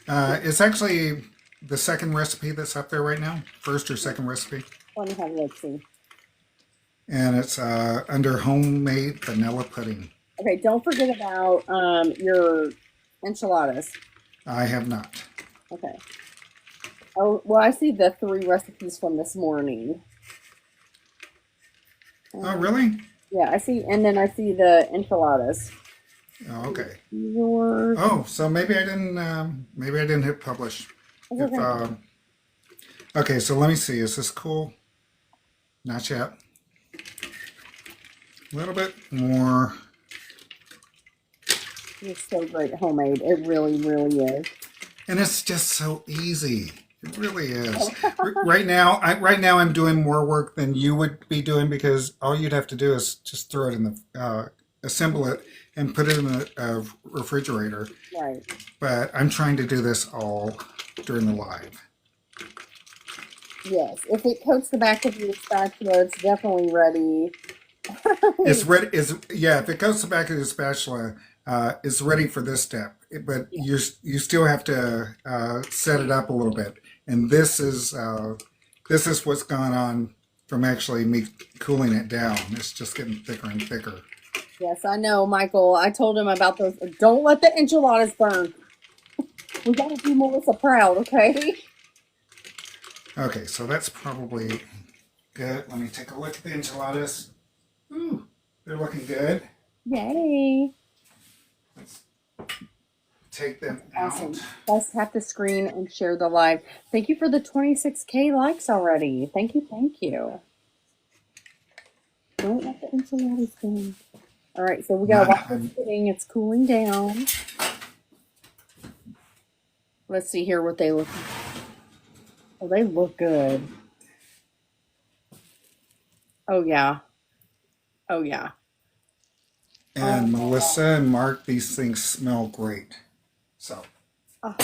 It's actually the second recipe that's up there right now. First or second recipe. Let me have a look, see. And it's under homemade vanilla pudding. Okay, don't forget about your enchiladas. I have not. Okay. Oh, well, I see the 3 recipes from this morning. Oh, really? Yeah, I see, and then I see the enchiladas. Oh, okay. Yours. Oh, so maybe I didn't hit publish. That's If, okay. okay, so let me see. Is this cool? Not yet. A little bit more. It's so great homemade. It really, really is. And it's just so easy. It really is. Right now, I'm doing more work than you would be doing because all you'd have to do is just throw it in the, assemble it and put it in the refrigerator. Right. But I'm trying to do this all during the live. Yes. If it coats the back of your spatula, it's definitely ready. It's ready. Yeah. If it goes to the back of the spatula, it's ready for this step. But you still have to set it up a little bit. And this is what's gone on from actually me cooling it down. It's just getting thicker and thicker. Yes, I know, Michael. I told him about those. Don't let the enchiladas burn. We gotta do Melissa proud, okay? Okay, so that's probably good. Let me take a look at the enchiladas. Ooh, they're looking good. Yay. Let's take them Awesome. out. Let's tap the screen and share the live. Thank you for the 26K likes already. Thank you, thank you. Don't let the enchiladas burn. All right, so we gotta watch this pudding. It's cooling down. Let's see here what they look like. Oh, they look good. Oh, yeah. Oh, yeah. And Melissa and Mark, these things smell great. So. Oh,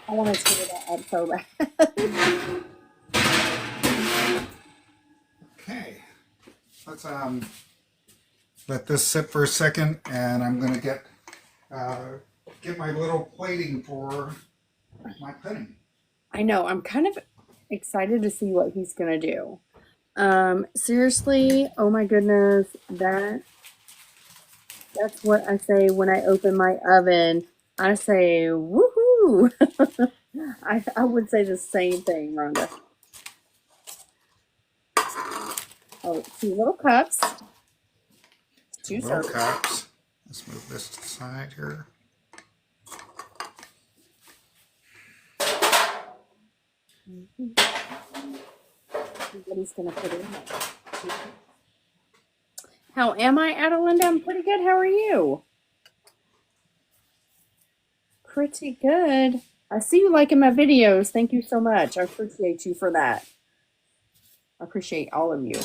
I want to tear that up so bad. Okay. Let's let this sit for a second, and I'm going to get my little plating for my pudding. I know. I'm kind of excited to see what he's going to do. Seriously, oh my goodness, that's what I say when I open my oven. I say, woohoo! I would say the same thing, Rhonda. Oh, 2 little cups. 2 Little servings. cups. Let's move this to the side here. What he's going to put in there. How am I, Adelinda? I'm pretty good. How are you? Pretty good. I see you liking my videos. Thank you so much. I appreciate you for that. I appreciate all of you.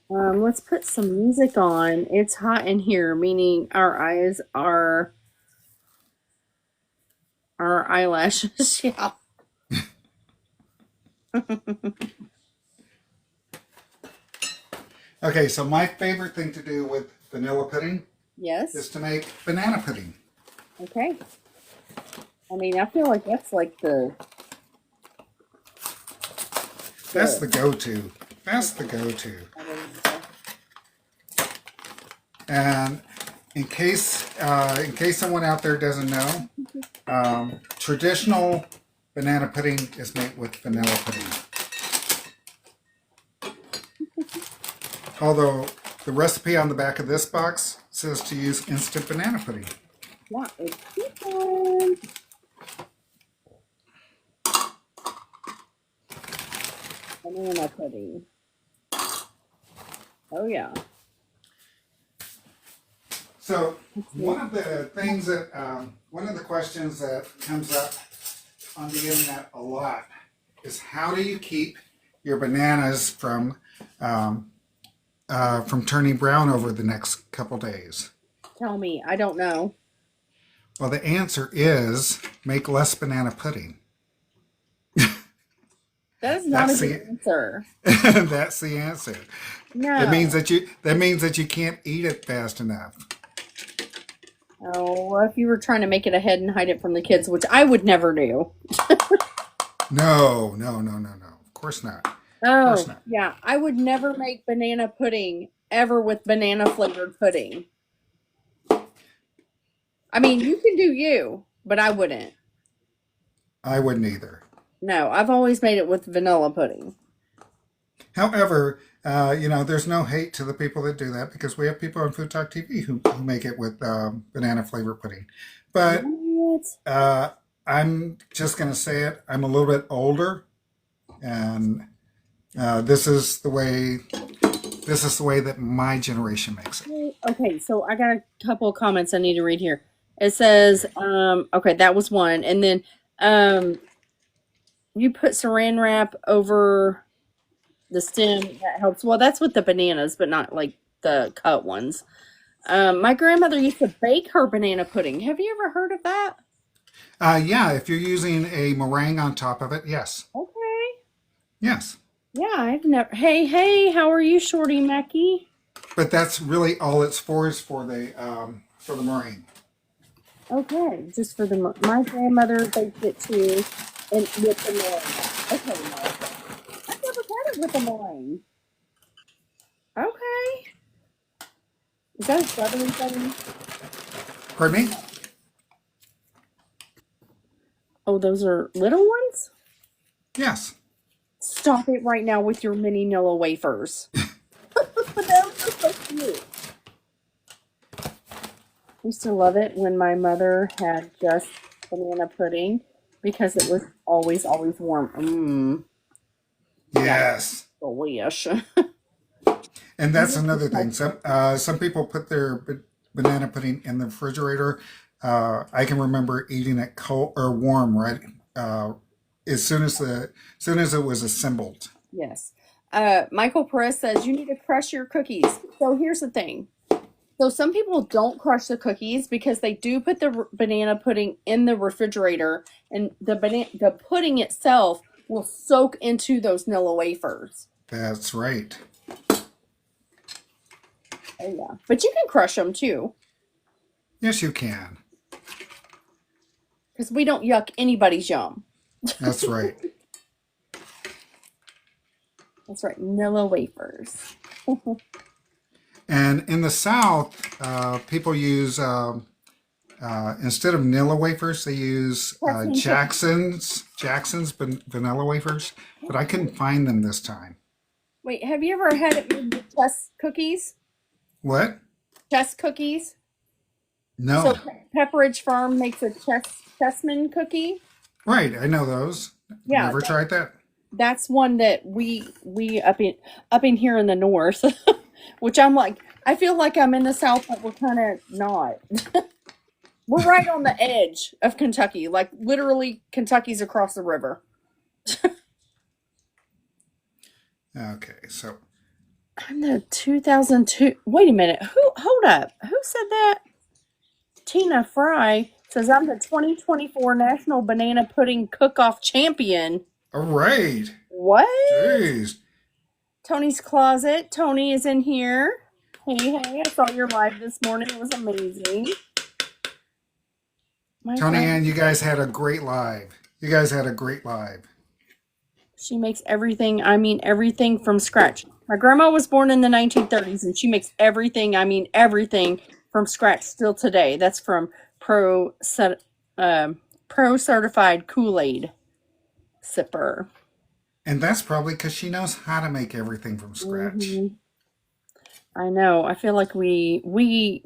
Let's put some music on. It's hot in here, meaning our eyes are our eyelashes. Yeah. Okay, so my favorite thing to do with vanilla pudding Yes. is to make banana pudding. Okay. I mean, I feel like that's like the... That's the go-to. That's the go-to. And in case someone out there doesn't know, traditional banana pudding is made with vanilla pudding. Although the recipe on the back of this box says to use instant banana pudding. Yeah, it's fun. Banana pudding. Oh yeah. So one of the things that, one of the questions that comes up on the internet a lot is how do you keep your bananas from turning brown over the next couple days? Tell me, I don't know. Well, the answer is make less banana pudding. That is not That's a good answer. That's the answer. No. That means that you can't eat it fast enough. Oh, if you were trying to make it ahead and hide it from the kids, which I would never do. No, no, no, no, no. Of course not. Of course Oh, not. yeah. I would never make banana pudding ever with banana flavored pudding. I mean, you can do you, but I wouldn't. I wouldn't either. No, I've always made it with vanilla pudding. However, there's no hate to the people that do that because we have people on Food Talk TV who make it with banana flavor pudding. But What? I'm just going to say it. I'm a little bit older, and this is the way. This is the way that my generation makes it. Okay, so I got a couple of comments I need to read here. It says, okay, that was one. And then you put saran wrap over the stem. That helps. Well, that's with the bananas, but not like the cut ones. My grandmother used to bake her banana pudding. Have you ever heard of that? Yeah, if you're using a meringue on top of it, yes. Okay. Yes. Yeah, I've never. Hey, how are you, Shorty Mackie? But that's really all it's for is for the meringue. Okay, just for the. My grandmother baked it too, and with the meringue. Okay, Martha. I've never had it with the meringue. Okay. Is that a southern thing? Pardon me? Oh, those are little ones? Yes. Stop it right now with your mini Nilla wafers. Those are so cute. I used to love it when my mother had just banana pudding because it was always warm. Mmm. Yes. Delish. And that's another thing. Some people put their banana pudding in the refrigerator. I can remember eating it cold or warm, right? As soon as it was assembled. Yes. Michael Perez says you need to crush your cookies. So here's the thing. So some people don't crush the cookies because they do put the banana pudding in the refrigerator, and the pudding itself will soak into those Nilla wafers. That's right. Oh yeah, but you can crush them too Yes, you can. because we don't yuck anybody's yum. That's right. That's right, Nilla wafers. And in the South, people use instead of Nilla wafers, they use Jackson's vanilla wafers. But I couldn't find them this time. Wait, have you ever had it made with chess cookies? What? Chess cookies? No. So Pepperidge Farm makes a chessman cookie. Right, I know those. Yeah, Never tried that. That's one that we up in here in the north, which I'm like, I feel like I'm in the South, but we're kind of not. We're right on the edge of Kentucky, like literally Kentucky's across the river. Okay, so I'm the 2002. Wait a minute. Hold up. Who said that? Tina Fry says I'm the 2024 National Banana Pudding Cook-Off Champion. all right. What? Jeez. Tony's Closet. Tony is in here. Hey, I saw your live this morning. It was amazing. Tony Ann, you guys had a great live. She makes everything, everything from scratch. My grandma was born in the 1930s, and she makes everything, everything from scratch still today. That's from Pro Certified Kool-Aid Sipper. And that's probably because she knows how to make everything from scratch. Mm-hmm. I know. I feel like we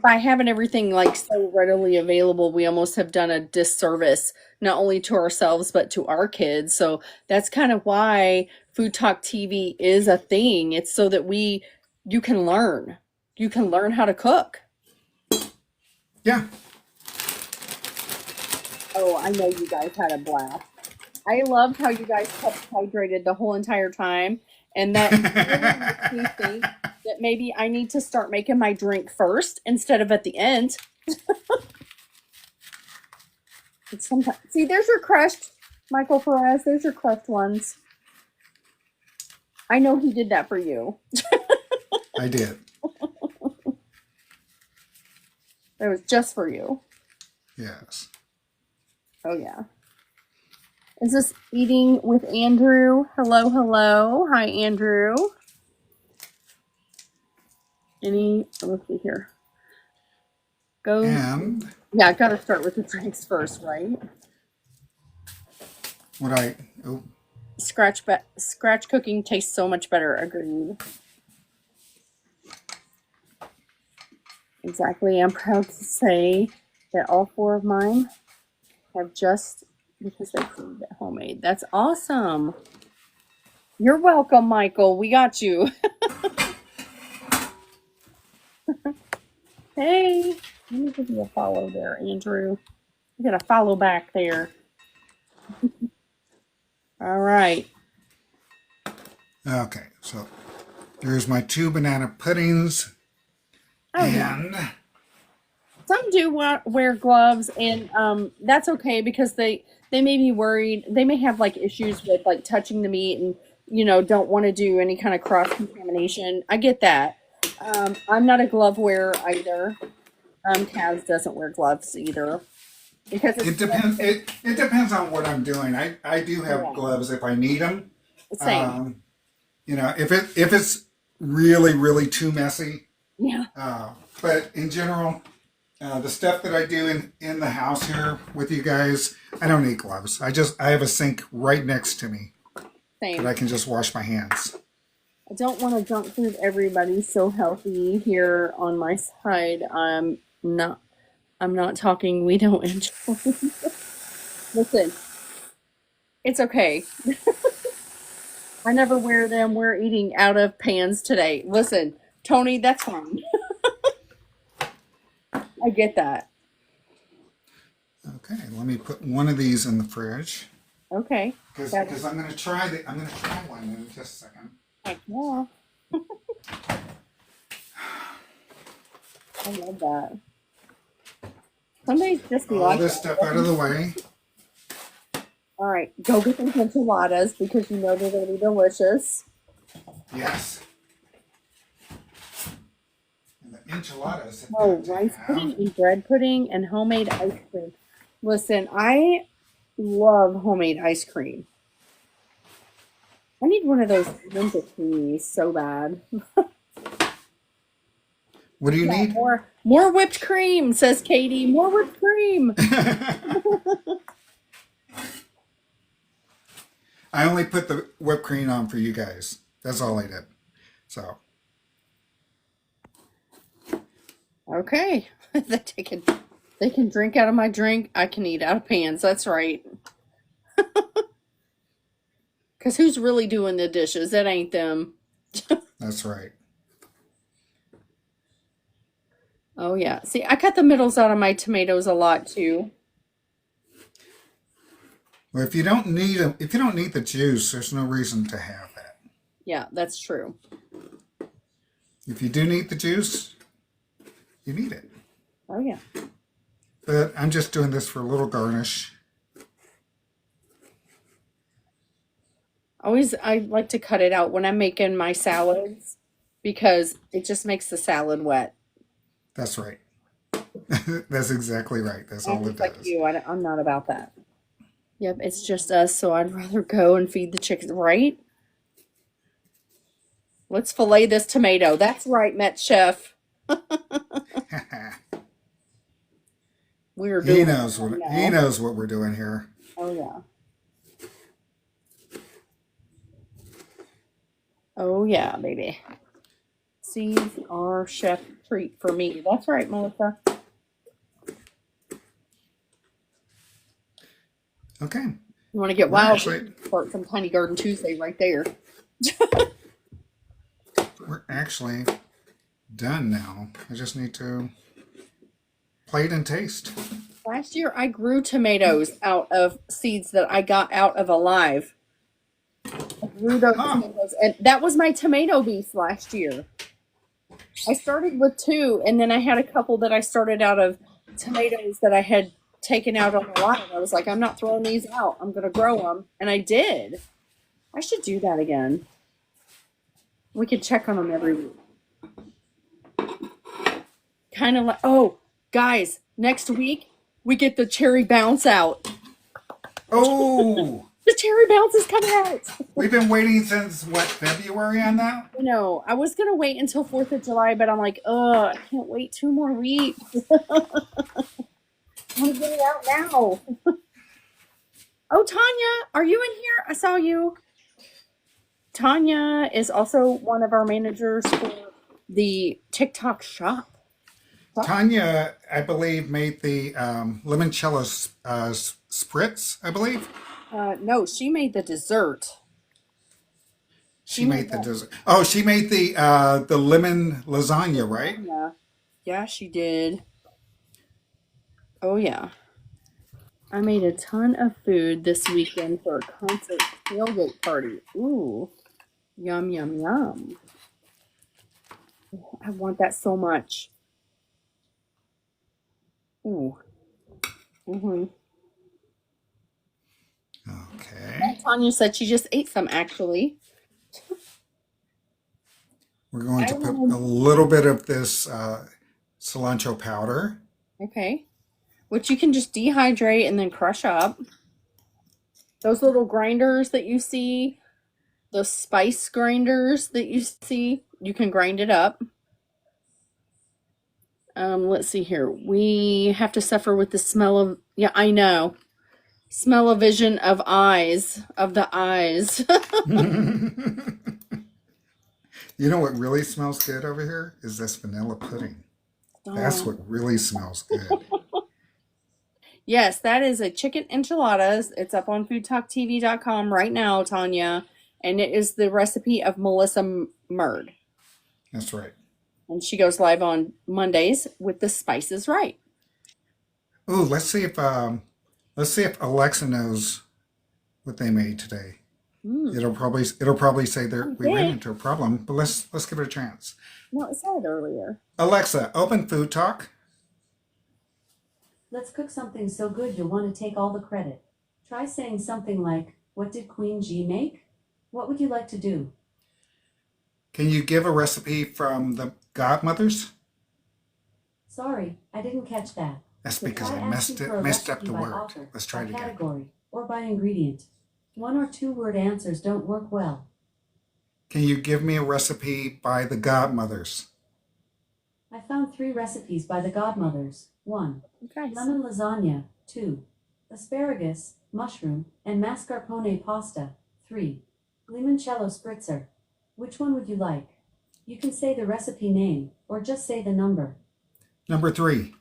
by having everything like so readily available, we almost have done a disservice not only to ourselves but to our kids. So that's kind of why Food Talk TV is a thing. It's so that you can learn. You can learn how to cook. Yeah. Oh, I know you guys had a blast. I loved how you guys kept hydrated the whole entire time. And that really makes me think that maybe I need to start making my drink first instead of at the end. See, there's your crushed, Michael Perez. There's your crushed ones. I know he did that for you. I did. That was just for you. Yes. Oh, yeah. Is this eating with Andrew? Hello, hello. Hi, Andrew. Let's see here. Go. And Yeah, I got to start with the drinks first, right? oh, Scratch cooking tastes so much better. Agreed. Exactly. I'm proud to say that all 4 of mine have just because they proved it homemade. That's awesome. You're welcome, Michael. We got you. Hey, let me give you a follow there, Andrew. You got a follow back there. All right. okay. So there's my 2 banana puddings. Oh, And some do wear gloves, and that's okay because they may be worried. They may have like issues with like touching the meat and don't want to do any kind of cross contamination. I get that. I'm not a glove wearer either. Kaz doesn't wear gloves either because it depends. It depends on what I'm doing. I do have gloves if I need them. Same. If it's really really too messy. Yeah. But in general, the stuff that I do in the house here with you guys, I don't need gloves. I have a sink right next to me Same. that I can just wash my hands. I don't want to junk food everybody so healthy here on my side. I'm not talking we don't enjoy. Listen, it's okay. I never wear them. We're eating out of pans today. Listen, Tony, that's fine. I get that. Okay, let me put one of these in the fridge. Okay. Because I'm gonna try one in just a second. Heck yeah. I love that. Some days just be All like this that. stuff out of the way. All right, go get some enchiladas because you know they're going to be delicious. Yes. And the enchiladas. Oh, rice pudding and bread pudding and homemade ice cream. Listen, I love homemade ice cream. I need one of those Ninja creamies so bad. What do you need? More whipped cream, says Katie. More whipped cream. I only put the whipped cream on for you guys. That's all I did. So. Okay. They can drink out of my drink. I can eat out of pans. That's right. Because who's really doing the dishes? That ain't them. That's right. Oh, yeah. See, I cut the middles out of my tomatoes a lot, too. Well, if you don't need the juice, there's no reason to have that. Yeah, that's true. If you do need the juice, you need it. Oh, yeah. But I'm just doing this for a little garnish. I like to cut it out when I'm making my salads because it just makes the salad wet. That's right. That's exactly right. That's all it does. Like you, I'm not about that. Yep, it's just us, so I'd rather go and feed the chickens, right? Let's fillet this tomato. That's right, Met Chef. He knows what we're doing here. Oh yeah. Oh yeah, baby. Seeds are chef treat for me. That's right, Melissa. Okay. You want to get wild? Start some Tiny Garden Tuesday right there. We're actually done now. I just need to plate and taste. Last year, I grew tomatoes out of seeds that I got out of Alive. I grew those tomatoes, and that was my tomato beast last year. I started with 2, and then I had a couple that I started out of tomatoes that I had taken out on Alive. I was like, I'm not throwing these out. I'm going to grow them, and I did. I should do that again. We could check on them every week. Kind of like, Guys, next week we get the cherry bounce out. Oh, The cherry bounce is coming out. we've been waiting since what, February on that? You know, I was gonna wait until 4th of July, but I'm like, I can't wait 2 more weeks. I want to get it out now. Oh, Tanya, are you in here? I saw you. Tanya is also one of our managers for the TikTok shop. Tanya, I believe, made the limoncello spritz, I believe. No, she made the dessert. She made the dessert. Oh, she made the lemon lasagna, right? Yeah, she did. Oh, yeah. I made a ton of food this weekend for a concert tailgate party. Ooh, yum, yum, yum. I want that so much. Ooh. Mm-hmm. Okay. Tanya said she just ate some, actually. We're going to put a little bit of this cilantro powder. Okay. Which you can just dehydrate and then crush up. Those little grinders that you see, those spice grinders that you see, you can grind it up. Let's see here. We have to suffer with the smell of, yeah, I know. Smell-o-vision of eyes, of the eyes. You know what really smells good over here is this vanilla pudding. That's what really smells good. Yes, that is a chicken enchiladas. It's up on FoodtokTV.com right now, Tanya. And it is the recipe of MelissaMurd. That's right. And she goes live on Mondays with the spices right. Ooh, let's see if Alexa knows what they made today. It'll probably say we ran into a problem, but let's give it a chance. No, it said earlier. Alexa, open Food Talk. Let's cook something so good you'll want to take all the credit. Try saying something like, "What did Queen G make?" What would you like to do? Can you give a recipe from the Godmothers? Sorry, I didn't catch that. That's So because try I asking for a messed up recipe the by word. author, Let's try it by again. category, or by ingredient. 1 or 2 word answers don't work well. Can you give me a recipe by the Godmothers? I found 3 recipes by the Godmothers. 1. Okay. Lemon lasagna. 2. Asparagus, mushroom, and mascarpone pasta. 3. Limoncello spritzer. Which one would you like? You can say the recipe name, or just say the number. Number 3.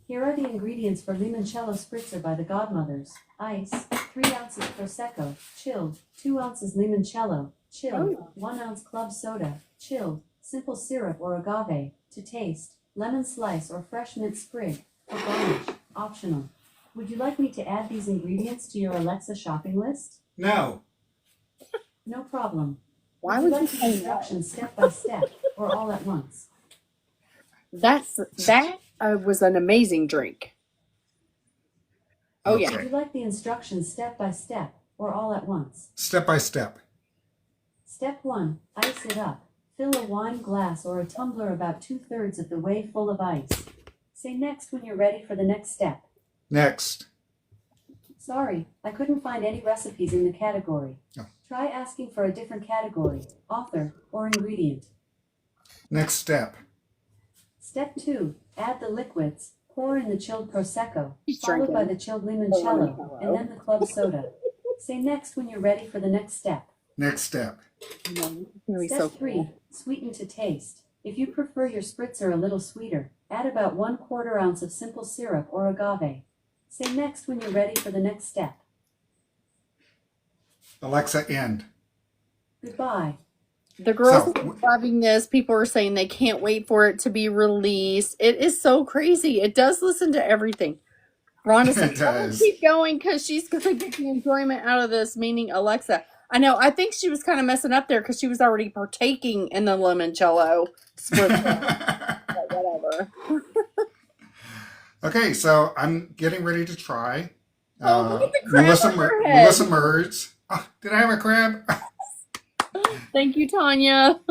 Here are the ingredients for limoncello spritzer by the Godmothers. Ice, 3 ounces prosecco, chilled, 2 ounces limoncello, chilled, 1 ounce club soda, chilled, simple syrup or agave, to taste, lemon slice or fresh mint sprig, for garnish, optional. Would you like me to add these ingredients to your Alexa shopping list? No. No problem. Why would would you you like the say that? instructions step by step, or all at once? That was an amazing drink. Oh, Okay. yeah. Would you like the instructions step by step, or all at once? Step by step. Step 1. Ice it up. Fill a wine glass or a tumbler about 2/3 of the way full of ice. Say next when you're ready for the next step. Next. Sorry, I couldn't find any recipes in the category. Oh. Try asking for a different category, author, or ingredient. Next step. Step 2. Add the liquids. Pour in the chilled prosecco, He's followed by drinking. the chilled limoncello, and then the club soda. Say next when you're ready for the next step. Next step. It's gonna be Step so 3. cool. Sweeten to taste. If you prefer your spritzer a little sweeter, add about 1/4 ounce of simple syrup or agave. Say next when you're ready for the next step. Alexa, end. Goodbye. The girls So, are loving this. People are saying they can't wait for it to be released. It is so crazy. It does listen to everything. Rhonda said, It "Tell her to does. keep going because she's going to get the enjoyment out of this," meaning Alexa. I know. I think she was kind of messing up there because she was already partaking in the limoncello spritzer. But whatever. Okay, so I'm getting ready to try. Oh, look at the crab on her head. MelissaMurd's. Oh, did I have a crab? Thank you, Tanya.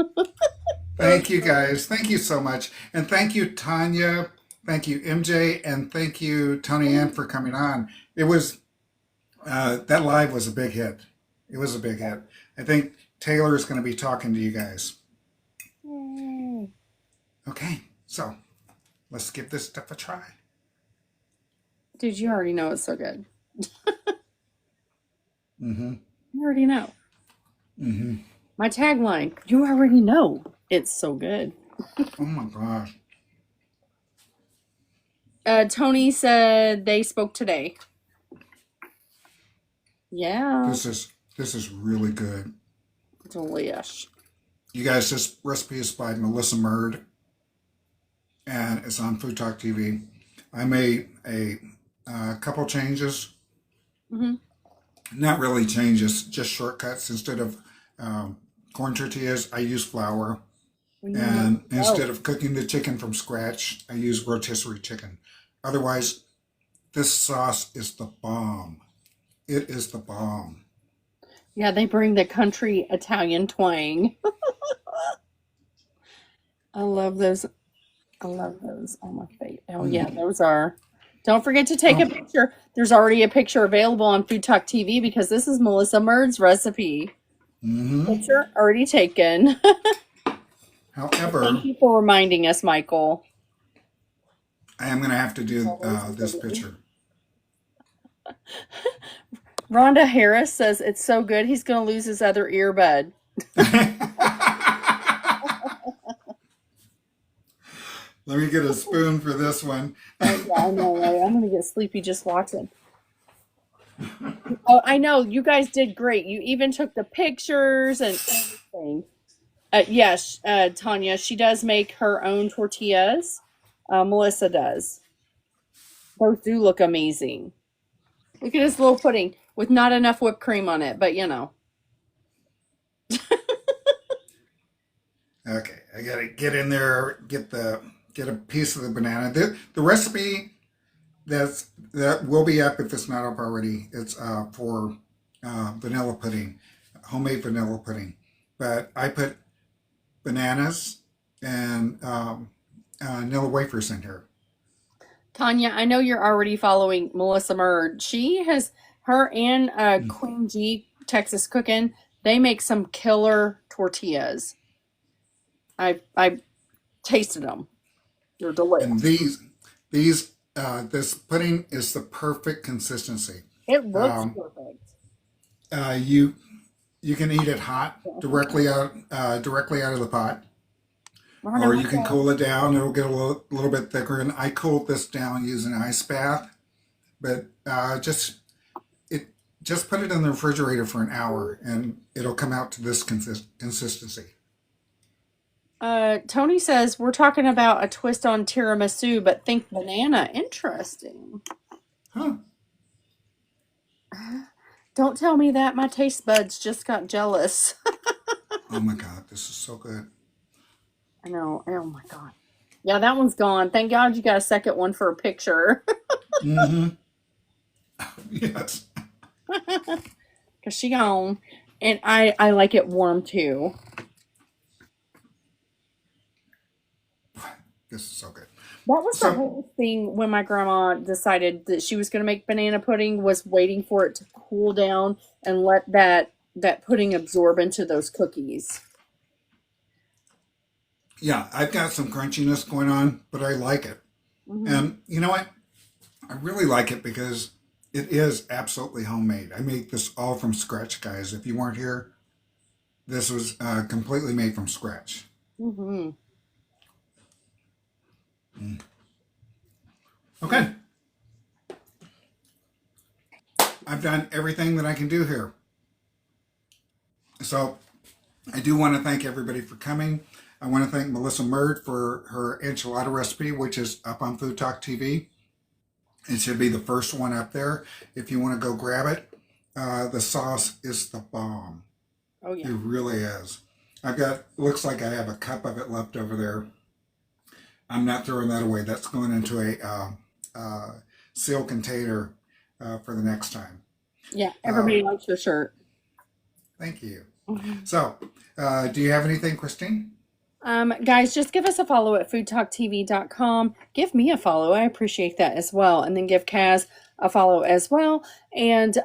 Thank you, guys. Thank you so much. And thank you, Tanya. Thank you, MJ, and thank you, Tony Ann, for coming on. It was that live was a big hit. It was a big hit. I think Taylor is going to be talking to you guys. Yay. Okay, so let's give this stuff a try. Dude, you already know it's so good. Mm-hmm. You already know. Mm-hmm. My tagline, you already know it's so good. Oh my gosh. Tony said they spoke today. Yeah. This is really good. Delish. You guys, this recipe is by MelissaMurd, and it's on Food Talk TV. I made a couple changes. Mm-hmm. Not really changes, just shortcuts. Instead of corn tortillas, I use flour. And instead of cooking the chicken from scratch, I use rotisserie chicken. Otherwise, this sauce is the bomb. It is the bomb. Yeah, they bring the country Italian twang. I love those. I love those on my face. Oh, yeah, those are. Don't forget to take a picture. There's already a picture available on Food Talk TV because this is MelissaMurd's recipe. Mm-hmm. Picture already taken. However, Thank you for reminding us, Michael. I am going to have to do this picture. Rhonda Harris says it's so good he's going to lose his other earbud. Let me get a spoon for this one. Oh, yeah, I know, right? I'm going to get sleepy just watching. Oh, I know. You guys did great. You even took the pictures and everything. Yes, Tanya, she does make her own tortillas. Melissa does. Those do look amazing. Look at this little pudding with not enough whipped cream on it, but you know. Okay, I gotta get in there, get a piece of the banana. The recipe that will be up if it's not up already. It's for vanilla pudding, homemade vanilla pudding. But I put bananas and vanilla wafers in here. Tanya, I know you're already following MelissaMurd. She has her and Queen G Texas Cooking. They make some killer tortillas. I tasted them. They're delicious. And this pudding is the perfect consistency. It looks perfect. You can eat it hot directly out of the pot, or you can cool it down. It'll get a little bit thicker. And I cooled this down using an ice bath, but just put it in the refrigerator for an hour, and it'll come out to this consistency. Tony says we're talking about a twist on tiramisu, but think banana. Interesting. Huh. Don't tell me that. My taste buds just got jealous. Oh my God, this is so good. I know. Oh my God. Yeah, that one's gone. Thank God you got a second one for a picture. Mm-hmm. Yes. Because she gone. And I like it warm too. This is so good. That was the whole thing when my grandma decided that she was going to make banana pudding, was waiting for it to cool down and let that pudding absorb into those cookies. Yeah, I've got some crunchiness going on, but I like it. Mm-hmm. And you know what? I really like it because it is absolutely homemade. I make this all from scratch, guys. If you weren't here, this was completely made from scratch. Mm-hmm. Okay. I've done everything that I can do here. So I do want to thank everybody for coming. I want to thank MelissaMurd for her enchilada recipe, which is up on Food Talk TV. It should be the first one up there. If you want to go grab it, the sauce is the bomb. Oh, yeah. It really is. Looks like I have a cup of it left over there. I'm not throwing that away. That's going into a sealed container for the next time. Yeah, everybody likes your shirt. Thank you. Mm-hmm. So, do you have anything, Christine? Guys, just give us a follow at foodtalktv.com. Give me a follow. I appreciate that as well. And then give Kaz a follow as well. And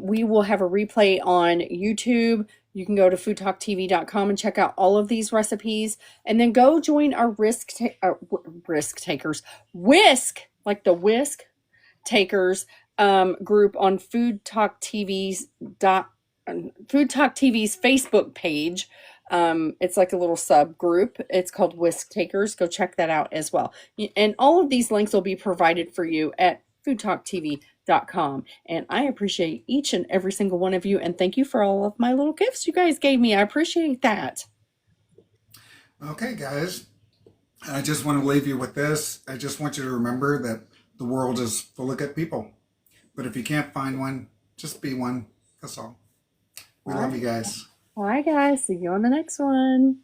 we will have a replay on YouTube. You can go to foodtalktv.com and check out all of these recipes. And then go join our whisk takers. Whisk, like the whisk takers group on FoodtokTV's Facebook page. It's like a little subgroup. It's called Whisk Takers. Go check that out as well. And all of these links will be provided for you at foodtalktv.com. And I appreciate each and every single one of you. And thank you for all of my little gifts you guys gave me. I appreciate that. Okay, guys. I just want to leave you with this. I just want you to remember that the world is full of good people. But if you can't find one, just be one. That's all. We love you guys. Bye, guys. See you on the next one.